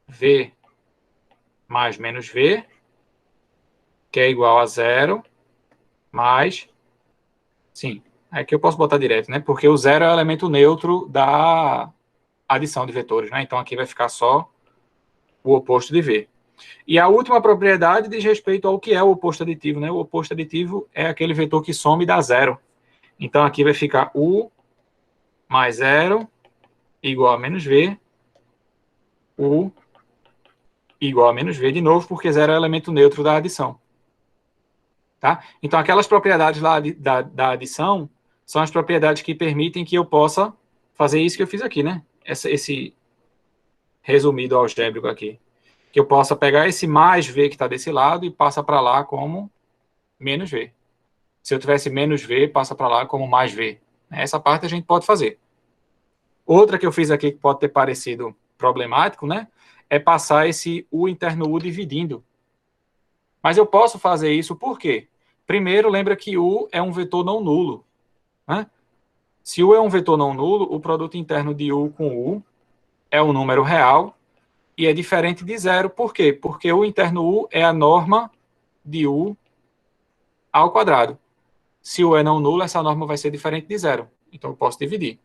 Speaker 1: V mais menos V, que é igual a zero, mais... Sim, aqui eu posso botar direto, né? Porque o zero é o elemento neutro da adição de vetores, né? Então, aqui vai ficar só o oposto de V. E a última propriedade diz respeito ao que é o oposto aditivo, né? O oposto aditivo é aquele vetor que soma e dá zero. Então, aqui vai ficar U mais zero igual a menos V, U igual a menos V de novo, porque zero é o elemento neutro da adição. Tá? Então, aquelas propriedades lá da adição são as propriedades que permitem que eu possa fazer isso que eu fiz aqui, né? Esse resumido algébrico aqui. Que eu possa pegar esse mais V que está desse lado e passa para lá como menos V. Se eu tivesse menos V, passa para lá como mais V. Essa parte a gente pode fazer. Outra que eu fiz aqui que pode ter parecido problemático, né? É passar esse U interno U dividindo. Mas eu posso fazer isso por quê? Primeiro, lembra que U é um vetor não nulo. Né? Se U é um vetor não nulo, o produto interno de U com U é um número real e é diferente de zero. Por quê? Porque U interno U é a norma de U ao quadrado. Se U é não nulo, essa norma vai ser diferente de zero. Então, eu posso dividir.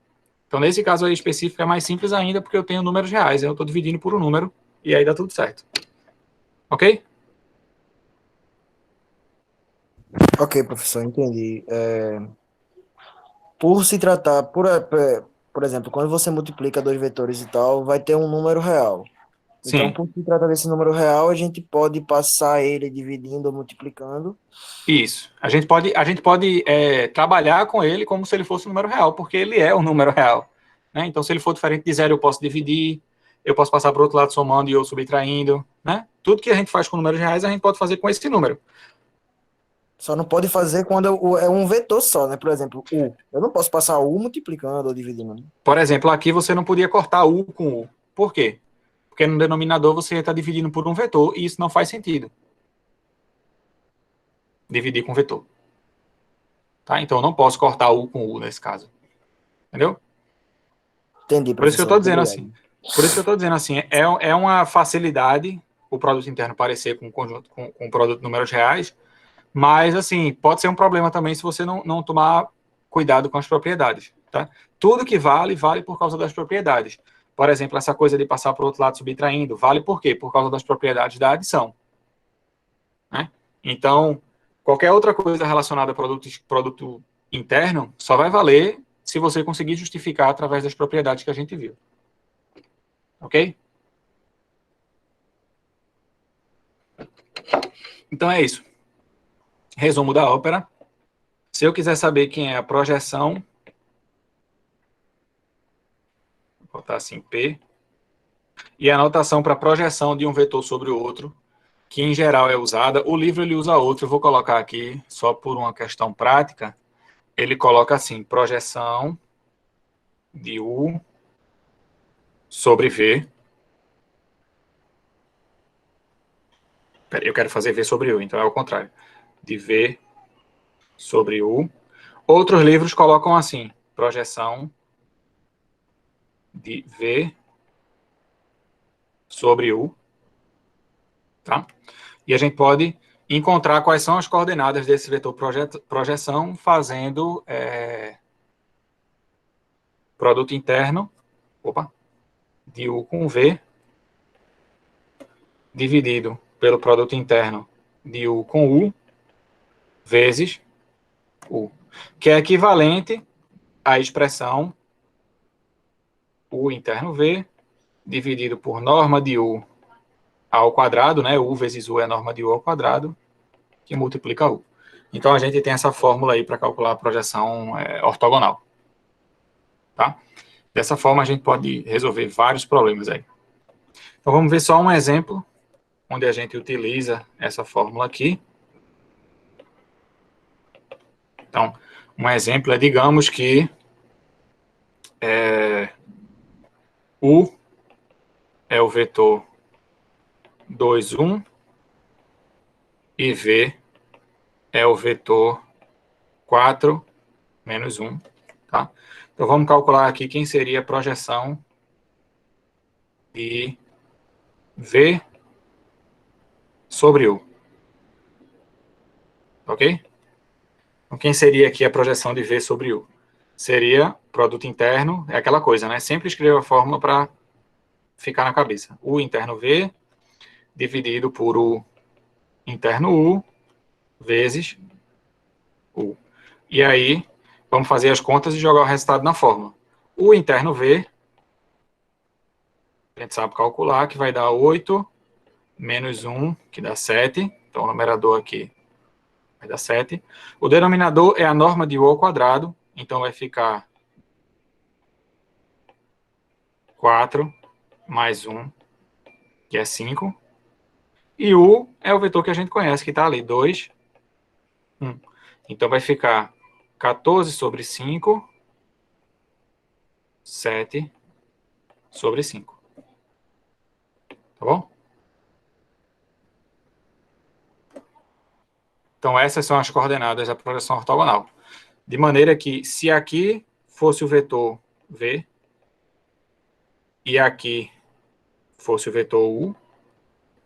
Speaker 1: Então, nesse caso aí específico, é mais simples ainda, porque eu tenho números reais. Eu estou dividindo por um número e aí dá tudo certo. Ok?
Speaker 2: Ok, professor, entendi. Por se tratar, por exemplo, quando você multiplica dois vetores e tal, vai ter um número real. Então,
Speaker 1: Sim.
Speaker 2: por se tratar desse número real, a gente pode passar ele dividindo ou multiplicando.
Speaker 1: Isso. A gente pode trabalhar com ele como se ele fosse um número real, porque ele é um número real. Né? Então, se ele for diferente de zero, eu posso dividir, eu posso passar para o outro lado somando e eu subtraindo. Né? Tudo que a gente faz com números reais, a gente pode fazer com esse número.
Speaker 2: Só não pode fazer quando é um vetor só, né? Por exemplo, U. Eu não posso passar U multiplicando ou dividindo, né?
Speaker 1: Por exemplo, aqui você não podia cortar U com U. Por quê? Porque no denominador você está dividindo por um vetor e isso não faz sentido. Dividir com vetor. Tá? Então, eu não posso cortar U com U nesse caso. Entendeu?
Speaker 2: Entendi,
Speaker 1: Por isso que eu
Speaker 2: professor.
Speaker 1: estou
Speaker 2: Muito
Speaker 1: dizendo assim.
Speaker 2: obrigado.
Speaker 1: Por isso que eu estou dizendo assim, é uma facilidade o produto interno parecer com um conjunto com um produto de números reais, mas assim, pode ser um problema também se você não tomar cuidado com as propriedades, tá? Tudo que vale, vale por causa das propriedades. Por exemplo, essa coisa de passar para o outro lado subtraindo, vale por quê? Por causa das propriedades da adição, né? Então, qualquer outra coisa relacionada a produto interno só vai valer se você conseguir justificar através das propriedades que a gente viu. Ok? Então é isso. Resumo da ópera. Se eu quiser saber quem é a projeção, vou botar assim P, e a anotação para projeção de um vetor sobre o outro, que em geral é usada, o livro ele usa outro, eu vou colocar aqui só por uma questão prática, ele coloca assim, projeção de U sobre V. Eu quero fazer V sobre U, então é o contrário. De V sobre U. Outros livros colocam assim, projeção de V sobre U, tá? E a gente pode encontrar quais são as coordenadas desse vetor projeção fazendo produto interno, de U com V, dividido pelo produto interno de U com U, vezes U, que é equivalente à expressão U interno V, dividido por norma de U ao quadrado, né? U vezes U é a norma de U ao quadrado, que multiplica U. Então, a gente tem essa fórmula aí para calcular a projeção ortogonal. Tá? Dessa forma, a gente pode resolver vários problemas aí. Então, vamos ver só um exemplo onde a gente utiliza essa fórmula aqui. Então, um exemplo é, digamos que U é o vetor 2, 1 e V é o vetor 4, menos 1. Tá? Então, vamos calcular aqui quem seria a projeção de V sobre U. Ok? Então, quem seria aqui a projeção de V sobre U? Seria produto interno, é aquela coisa, né? Sempre escreva a fórmula para ficar na cabeça. U interno V dividido por U interno U vezes U. E aí, vamos fazer as contas e jogar o resultado na fórmula. U interno V, a gente sabe calcular, que vai dar 8 menos 1, que dá 7. Então, o numerador aqui vai dar 7. O denominador é a norma de U ao quadrado, então vai ficar 4 mais 1, que é 5. E U é o vetor que a gente conhece, que está ali, 2, 1. Então, vai ficar 14 sobre 5, 7 sobre 5. Tá bom? Então, essas são as coordenadas da projeção ortogonal. De maneira que, se aqui fosse o vetor V, e aqui fosse o vetor U,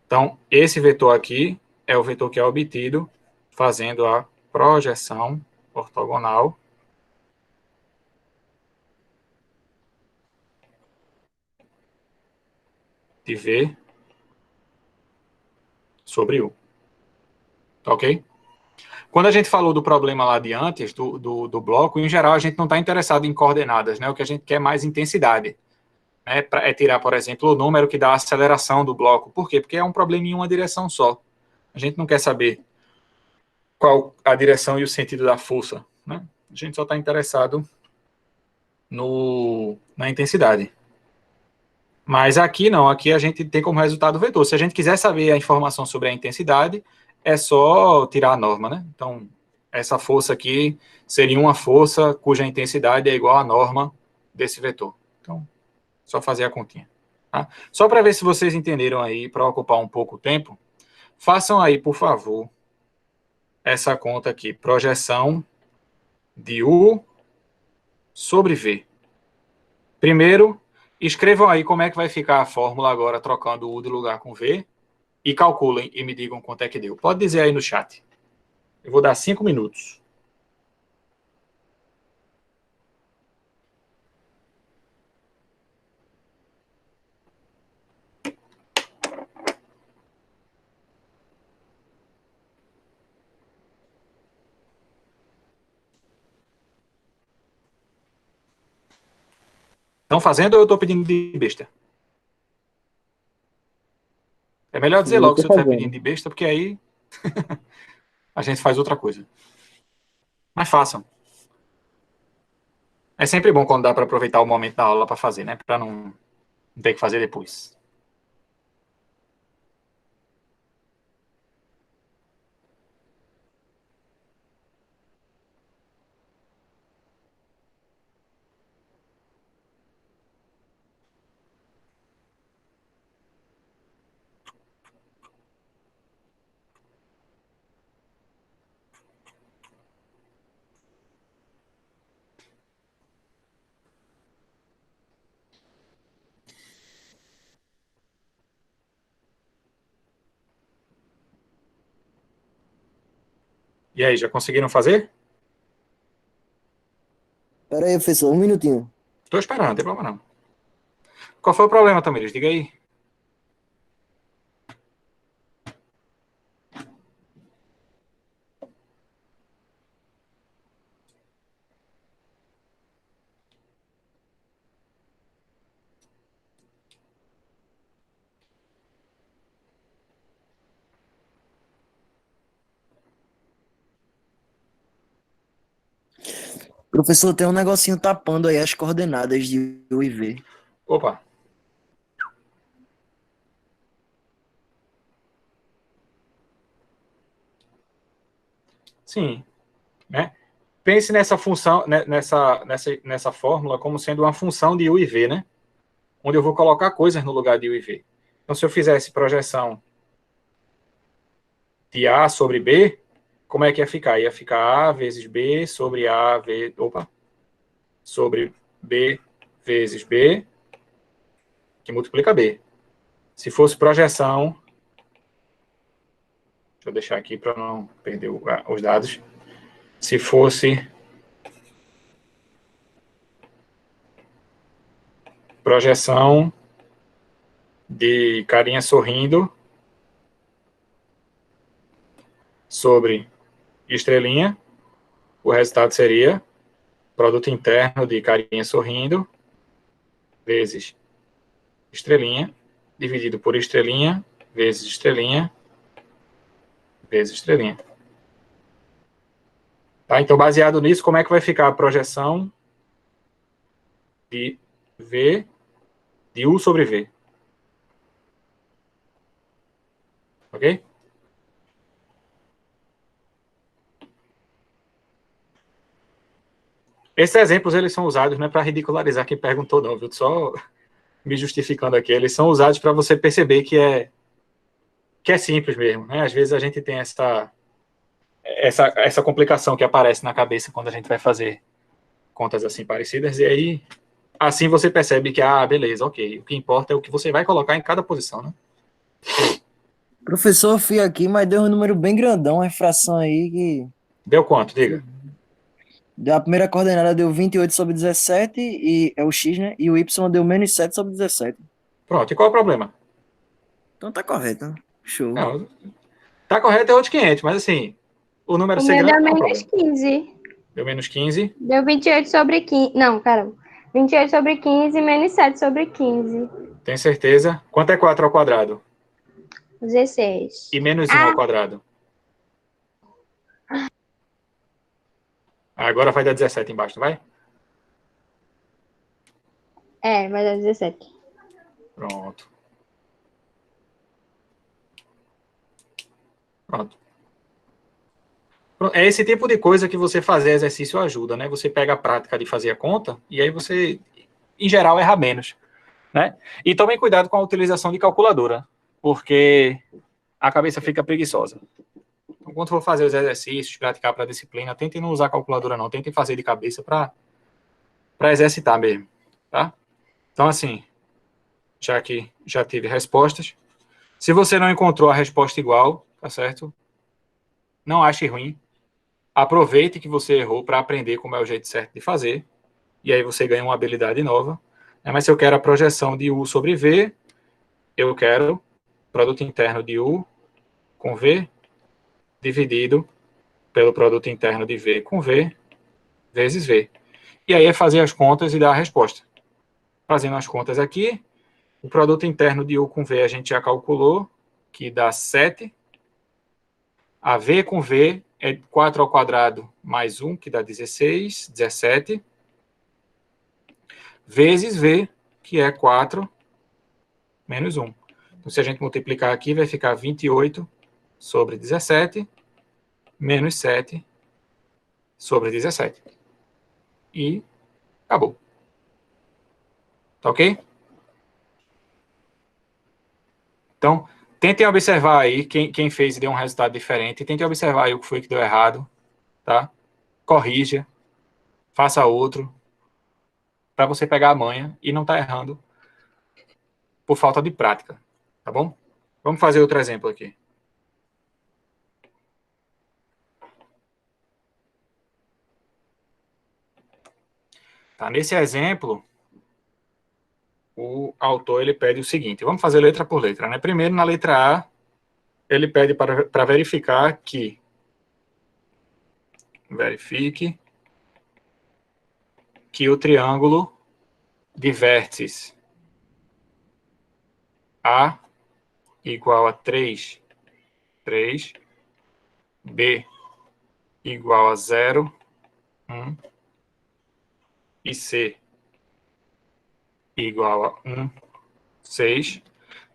Speaker 1: então, esse vetor aqui é o vetor que é obtido fazendo a projeção ortogonal de V sobre U. Tá ok? Quando a gente falou do problema lá de antes, do bloco, em geral, a gente não está interessado em coordenadas, né? O que a gente quer é mais intensidade. Né? É tirar, por exemplo, o número que dá a aceleração do bloco. Por quê? Porque é um problema em uma direção só. A gente não quer saber qual a direção e o sentido da força. Né? A gente só está interessado na intensidade. Mas aqui não, aqui a gente tem como resultado o vetor. Se a gente quiser saber a informação sobre a intensidade, é só tirar a norma, né? Então, essa força aqui seria uma força cuja intensidade é igual à norma desse vetor. Então, só fazer a continha. Tá? Só para ver se vocês entenderam aí, para ocupar um pouco o tempo, façam aí, por favor, essa conta aqui, projeção de U sobre V. Primeiro, escrevam aí como é que vai ficar a fórmula agora, trocando U de lugar com V, e calculem e me digam quanto é que deu. Pode dizer aí no chat. Eu vou dar 5 minutos. Estão fazendo ou eu estou pedindo de besta? É melhor dizer
Speaker 2: Eu
Speaker 1: logo
Speaker 2: tô
Speaker 1: se eu estiver pedindo
Speaker 2: fazendo.
Speaker 1: de besta, porque aí a gente faz outra coisa. Mas façam. É sempre bom quando dá para aproveitar o momento da aula para fazer, né? Para não ter que fazer depois. E aí, já conseguiram fazer?
Speaker 2: Pera aí, professor, um minutinho.
Speaker 1: Estou esperando, não tem problema não. Qual foi o problema, Tamires? Diga aí.
Speaker 2: Professor, tem um negocinho tapando aí as coordenadas de U e V.
Speaker 1: Opa. Sim. Né? Pense nessa função, né, nessa fórmula como sendo uma função de U e V, né? Onde eu vou colocar coisas no lugar de U e V. Então, se eu fizesse projeção de A sobre B, como é que ia ficar? Ia ficar A vezes B sobre A sobre B vezes B, que multiplica B. Se fosse projeção, deixa eu deixar aqui para não perder os dados. Se fosse projeção de carinha sorrindo sobre estrelinha, o resultado seria produto interno de carinha sorrindo vezes estrelinha, dividido por estrelinha, vezes estrelinha, vezes estrelinha. Tá? Então, baseado nisso, como é que vai ficar a projeção de V, de U sobre V? Ok? Esses exemplos, eles são usados não é para ridicularizar quem perguntou, não, viu? Só me justificando aqui. Eles são usados para você perceber que é simples mesmo, né? Às vezes a gente tem essa complicação que aparece na cabeça quando a gente vai fazer contas assim parecidas, e aí assim você percebe que, beleza, ok, o que importa é o que você vai colocar em cada posição, né?
Speaker 2: Professor, eu fui aqui, mas deu um número bem grandão, uma fração aí que...
Speaker 1: Deu quanto? Diga.
Speaker 2: A primeira coordenada deu 28/17, e é o x, né? E o y deu -7/17.
Speaker 1: Pronto, e qual é o problema?
Speaker 2: Então tá correto, né? Show.
Speaker 1: Não, tá correto, é outros 500, mas assim, o número
Speaker 3: O
Speaker 1: ser
Speaker 3: meu
Speaker 1: grande
Speaker 3: deu
Speaker 1: não é um
Speaker 3: menos
Speaker 1: problema.
Speaker 3: 15.
Speaker 1: Deu -15.
Speaker 3: Deu 28/15. Não, caramba. 28/15 menos 7/15.
Speaker 1: Tem certeza? Quanto é 4 ao quadrado?
Speaker 3: 16.
Speaker 1: E -1 ao
Speaker 3: Ah,
Speaker 1: quadrado? Agora vai dar 17 embaixo, não vai?
Speaker 3: vai dar 17.
Speaker 1: Pronto. Pronto. É esse tipo de coisa que você fazer exercício ajuda, né? Você pega a prática de fazer a conta e aí você, em geral, erra menos, né? E tomem cuidado com a utilização de calculadora, porque a cabeça fica preguiçosa. Então, quando for fazer os exercícios, praticar para a disciplina, tentem não usar calculadora não, tentem fazer de cabeça para exercitar mesmo, tá? Então, assim, já que já tive respostas, se você não encontrou a resposta igual, tá certo? Não ache ruim. Aproveite que você errou para aprender como é o jeito certo de fazer, e aí você ganha uma habilidade nova. Mas se eu quero a projeção de U sobre V, eu quero produto interno de U com V dividido pelo produto interno de V com V vezes V. E aí é fazer as contas e dar a resposta. Fazendo as contas aqui, o produto interno de U com V a gente já calculou, que dá 7. A V com V é 4 ao quadrado mais 1, que dá 16, 17. Vezes V, que é 4 menos 1. Então, se a gente multiplicar aqui, vai ficar 28 sobre 17, menos 7 sobre 17. E acabou. Tá ok? Então, tentem observar aí quem fez e deu um resultado diferente. Tentem observar aí o que foi que deu errado, tá? Corrija, faça outro, para você pegar a manha e não estar errando por falta de prática, tá bom? Vamos fazer outro exemplo aqui. Tá, nesse exemplo, o autor ele pede o seguinte, vamos fazer letra por letra, né? Primeiro, na letra A, ele pede para verificar que verifique que o triângulo de vértices A igual a 3, 3, B igual a 0, 1, e C igual a 1, 6.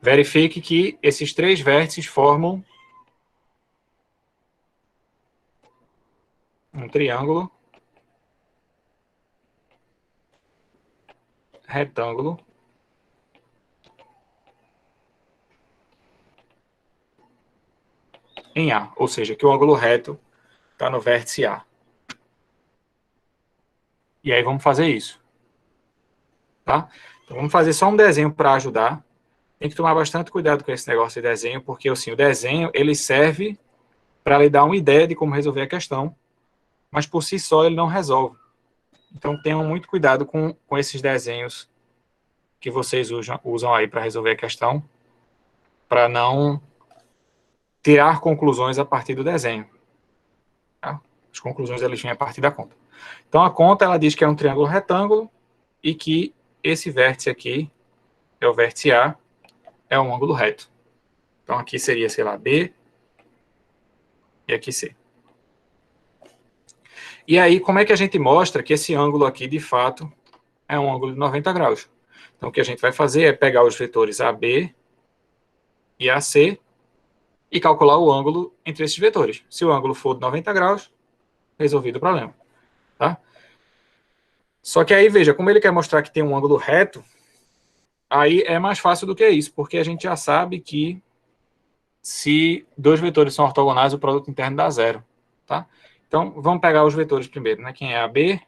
Speaker 1: Verifique que esses três vértices formam um triângulo retângulo em A, ou seja, que o ângulo reto está no vértice A. E aí vamos fazer isso, tá? Então vamos fazer só um desenho para ajudar. Tem que tomar bastante cuidado com esse negócio de desenho, porque assim, o desenho ele serve para lhe dar uma ideia de como resolver a questão, mas por si só ele não resolve. Então tenham muito cuidado com esses desenhos que vocês usam aí para resolver a questão, para não tirar conclusões a partir do desenho. Tá? As conclusões elas vêm a partir da conta. Então a conta ela diz que é um triângulo retângulo e que esse vértice aqui é o vértice A, é um ângulo reto. Então aqui seria, sei lá, B e aqui C. E aí, como é que a gente mostra que esse ângulo aqui, de fato, é um ângulo de 90 graus? Então, o que a gente vai fazer é pegar os vetores AB e AC e calcular o ângulo entre esses vetores. Se o ângulo for de 90 graus, resolvido o problema. Tá? Só que aí, veja, como ele quer mostrar que tem um ângulo reto, aí é mais fácil do que isso, porque a gente já sabe que se dois vetores são ortogonais, o produto interno dá zero, tá? Então, vamos pegar os vetores primeiro, né? Quem é AB?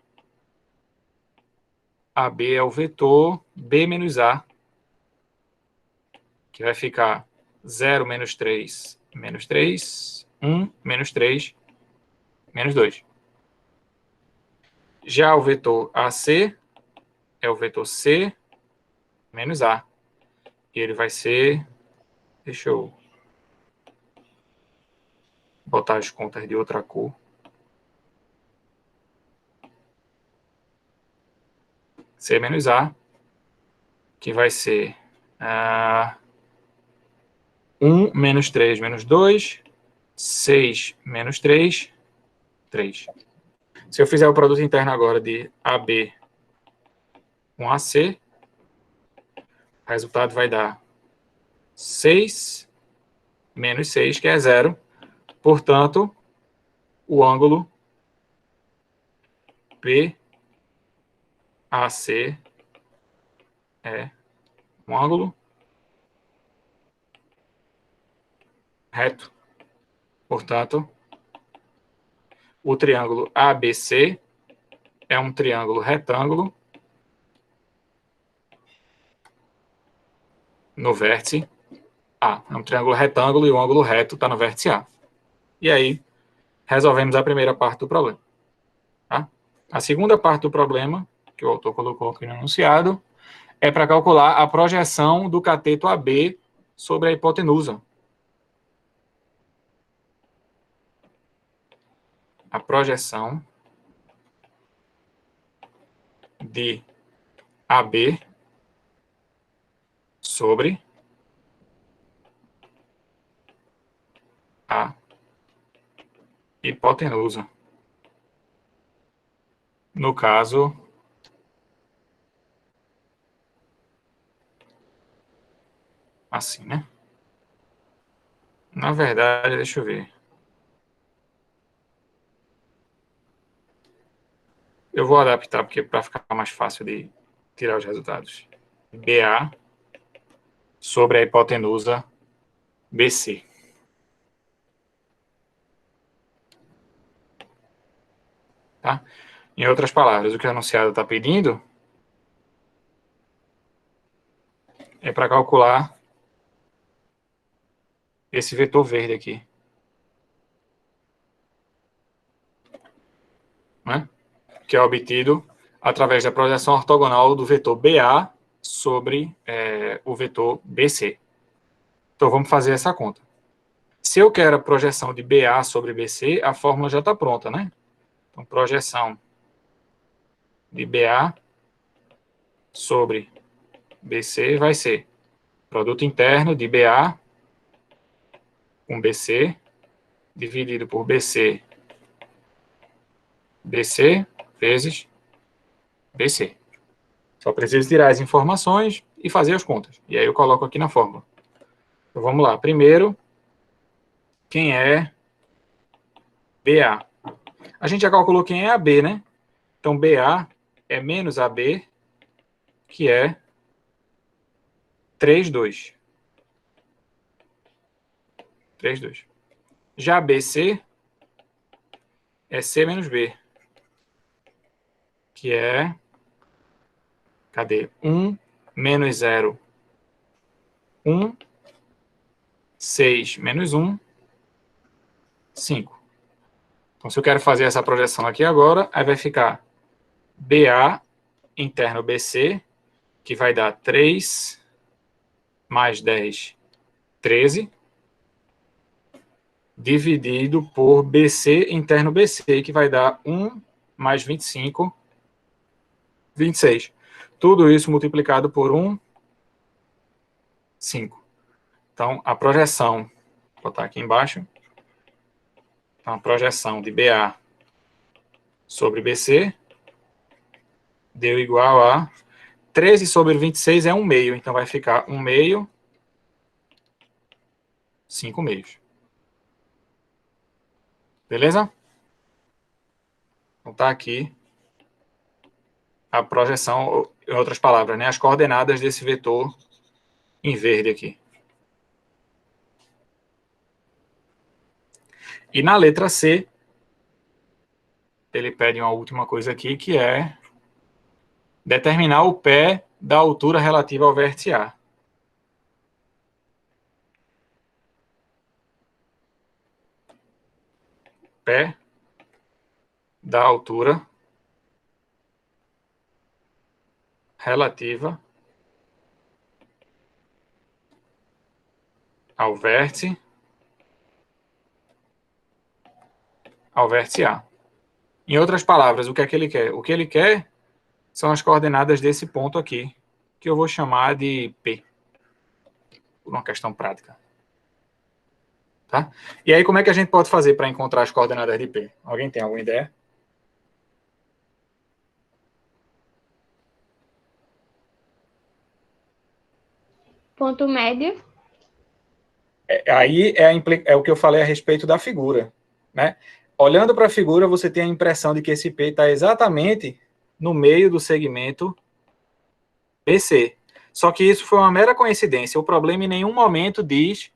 Speaker 1: AB é o vetor B menos A, que vai ficar 0 menos 3, menos 3, 1, menos 3, menos 2. Já o vetor AC é o vetor C menos A. E ele vai ser... Deixa eu botar as contas de outra cor. C menos A, que vai ser 1 menos 3 menos 2, 6 menos 3, 3. Se eu fizer o produto interno agora de AB com AC, o resultado vai dar 6 menos 6, que é 0. Portanto, o ângulo PAC é um ângulo reto. Portanto, o triângulo ABC é um triângulo retângulo no vértice A. É um triângulo retângulo e o ângulo reto está no vértice A. E aí, resolvemos a primeira parte do problema. Tá? A segunda parte do problema, que o autor colocou aqui no enunciado, é para calcular a projeção do cateto AB sobre a hipotenusa. A projeção de AB sobre a hipotenusa. No caso, assim, né? Na verdade, deixa eu ver. Eu vou adaptar porque para ficar mais fácil de tirar os resultados. BA sobre a hipotenusa BC. Tá? Em outras palavras, o que o enunciado está pedindo é para calcular esse vetor verde aqui. Né? Que é obtido através da projeção ortogonal do vetor BA sobre o vetor BC. Então, vamos fazer essa conta. Se eu quero a projeção de BA sobre BC, a fórmula já está pronta, né? Então, projeção de BA sobre BC vai ser produto interno de BA com BC, dividido por BC vezes BC. Só preciso tirar as informações e fazer as contas. E aí eu coloco aqui na fórmula. Então, vamos lá. Primeiro, quem é BA? A gente já calculou quem é AB, né? Então, BA é menos AB, que é 3,2. 3,2. Já BC é C menos B, que é... Cadê? 1 menos 0, 1. 6 menos 1, 5. Então, se eu quero fazer essa projeção aqui agora, aí vai ficar BA interno BC, que vai dar 3 mais 10, 13, dividido por BC interno BC, que vai dar 1 mais 25, 26. Tudo isso multiplicado por 1, 5. Então, a projeção, vou botar aqui embaixo, então, a projeção de BA sobre BC deu igual a 13 sobre 26 é 1 meio, então vai ficar 1 meio, 5 meios. Beleza? Então tá aqui a projeção, em outras palavras, né, as coordenadas desse vetor em verde aqui. E na letra C, ele pede uma última coisa aqui, que é determinar o pé da altura relativa ao vértice A. Pé da altura relativa ao vértice A. Em outras palavras, o que é que ele quer? O que ele quer são as coordenadas desse ponto aqui, que eu vou chamar de P, por uma questão prática. Tá? E aí, como é que a gente pode fazer para encontrar as coordenadas de P? Alguém tem alguma ideia?
Speaker 3: Ponto médio.
Speaker 1: Aí é o que eu falei a respeito da figura. Né? Olhando para a figura, você tem a impressão de que esse P está exatamente no meio do segmento BC. Só que isso foi uma mera coincidência. O problema em nenhum momento diz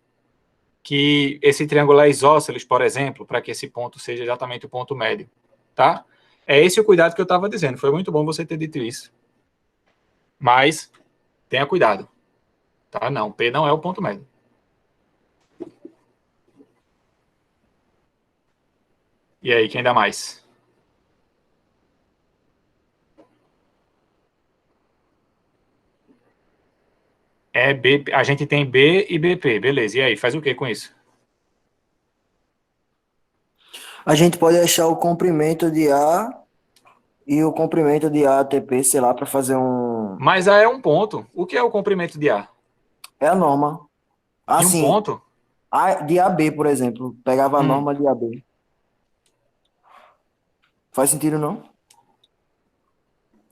Speaker 1: que esse triângulo é isósceles, por exemplo, para que esse ponto seja exatamente o ponto médio. Tá? É esse o cuidado que eu estava dizendo. Foi muito bom você ter dito isso. Mas tenha cuidado. Tá? Não, P não é o ponto médio. E aí, quem dá mais? É B, a gente tem B e BP, beleza. E aí, faz o que com isso?
Speaker 2: A gente pode achar o comprimento de A e o comprimento de ATP, sei lá, para fazer um.
Speaker 1: Mas A é um ponto. O que é o comprimento de A?
Speaker 2: É a norma.
Speaker 1: De um
Speaker 2: Assim,
Speaker 1: ponto?
Speaker 2: de AB, por exemplo. Pegava a norma de AB. Faz sentido, não?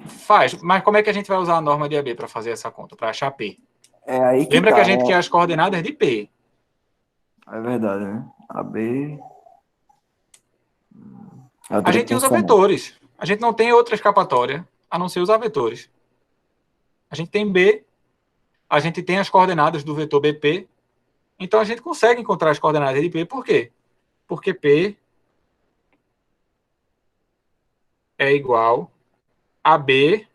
Speaker 1: Faz. Mas como é que a gente vai usar a norma de AB para fazer essa conta, para achar P?
Speaker 2: É aí que
Speaker 1: Lembra que
Speaker 2: tá,
Speaker 1: a gente quer
Speaker 2: né?
Speaker 1: as coordenadas de P.
Speaker 2: É verdade, né? AB. Eu
Speaker 1: A
Speaker 2: teria que
Speaker 1: gente usa
Speaker 2: pensar mais.
Speaker 1: vetores. A gente não tem outra escapatória a não ser usar vetores. A gente tem B, a gente tem as coordenadas do vetor BP, então a gente consegue encontrar as coordenadas de P. Por quê? Porque P é igual a B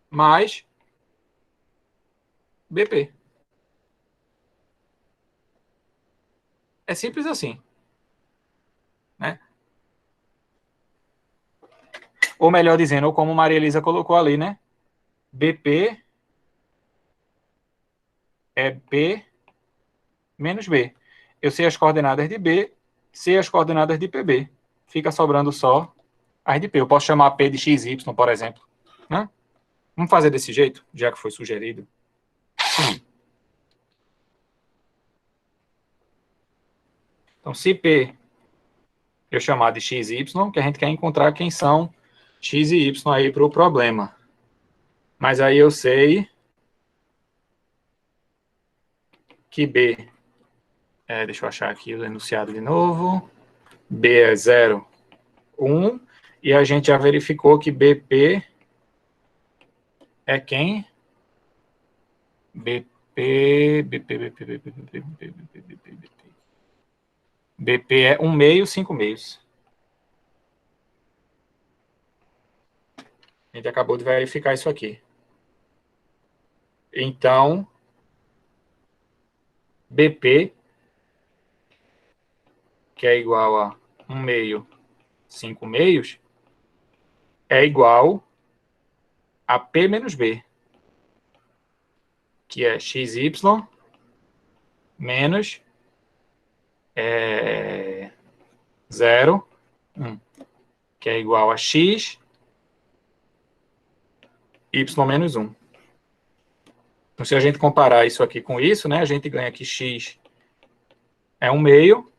Speaker 1: mais BP. É simples assim. Né? Ou melhor dizendo, ou como Maria Elisa colocou ali, né? BP é P menos B. Eu sei as coordenadas de B, sei as coordenadas de PB. Fica sobrando só as de P. Eu posso chamar P de XY, por exemplo. Né? Vamos fazer desse jeito, já que foi sugerido. Então, se P eu chamar de XY, que a gente quer encontrar quem são X e Y aí para o problema. Mas aí eu sei que B, deixa eu achar aqui o enunciado de novo, B é 0, 1, e a gente já verificou que BP é quem? BP é 1 meio, 5 meios. A gente acabou de verificar isso aqui. Então, BP, que é igual a 1 meio, 5 meios, é igual a P menos B, que é XY menos 0, 1, que é igual a X, Y menos 1. Então, se a gente comparar isso aqui com isso, né, a gente ganha que X é 1 meio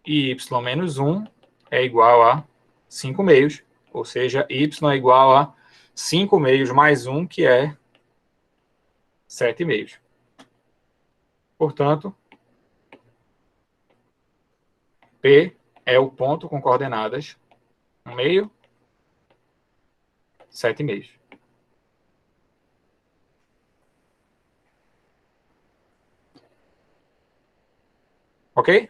Speaker 1: e Y menos 1 é igual a 5 meios, ou seja, Y é igual a 5 meios mais 1, que é 7 meios. Portanto, P é o ponto com coordenadas 1 meio, 7 meses. Ok?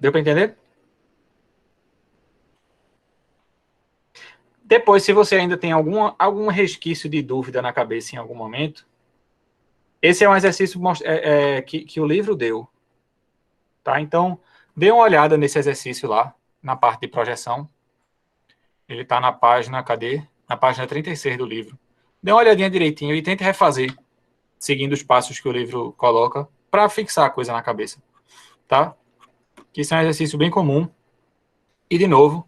Speaker 1: Deu para entender? Depois, se você ainda tem algum resquício de dúvida na cabeça em algum momento, esse é um exercício que o livro deu. Tá? Então, dê uma olhada nesse exercício lá, na parte de projeção. Ele está na página, cadê? Na página 36 do livro. Dê uma olhadinha direitinho e tente refazer, seguindo os passos que o livro coloca, para fixar a coisa na cabeça. Tá? Que isso é um exercício bem comum. E, de novo,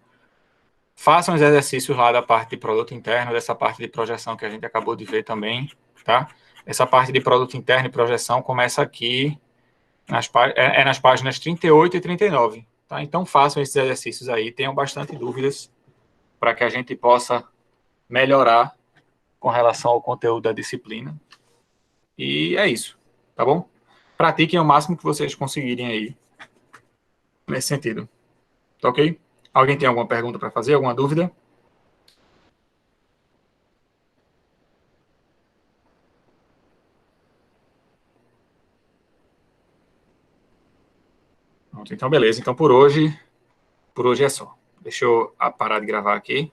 Speaker 1: façam os exercícios lá da parte de produto interno, dessa parte de projeção que a gente acabou de ver também. Tá? Essa parte de produto interno e projeção começa aqui, nas páginas 38 e 39. Tá? Então, façam esses exercícios aí, tenham bastante dúvidas, para que a gente possa melhorar com relação ao conteúdo da disciplina. E é isso, tá bom? Pratiquem o máximo que vocês conseguirem aí, nesse sentido. Tá ok? Alguém tem alguma pergunta para fazer? Alguma dúvida? Pronto, então beleza. Então por hoje é só. Deixa eu parar de gravar aqui.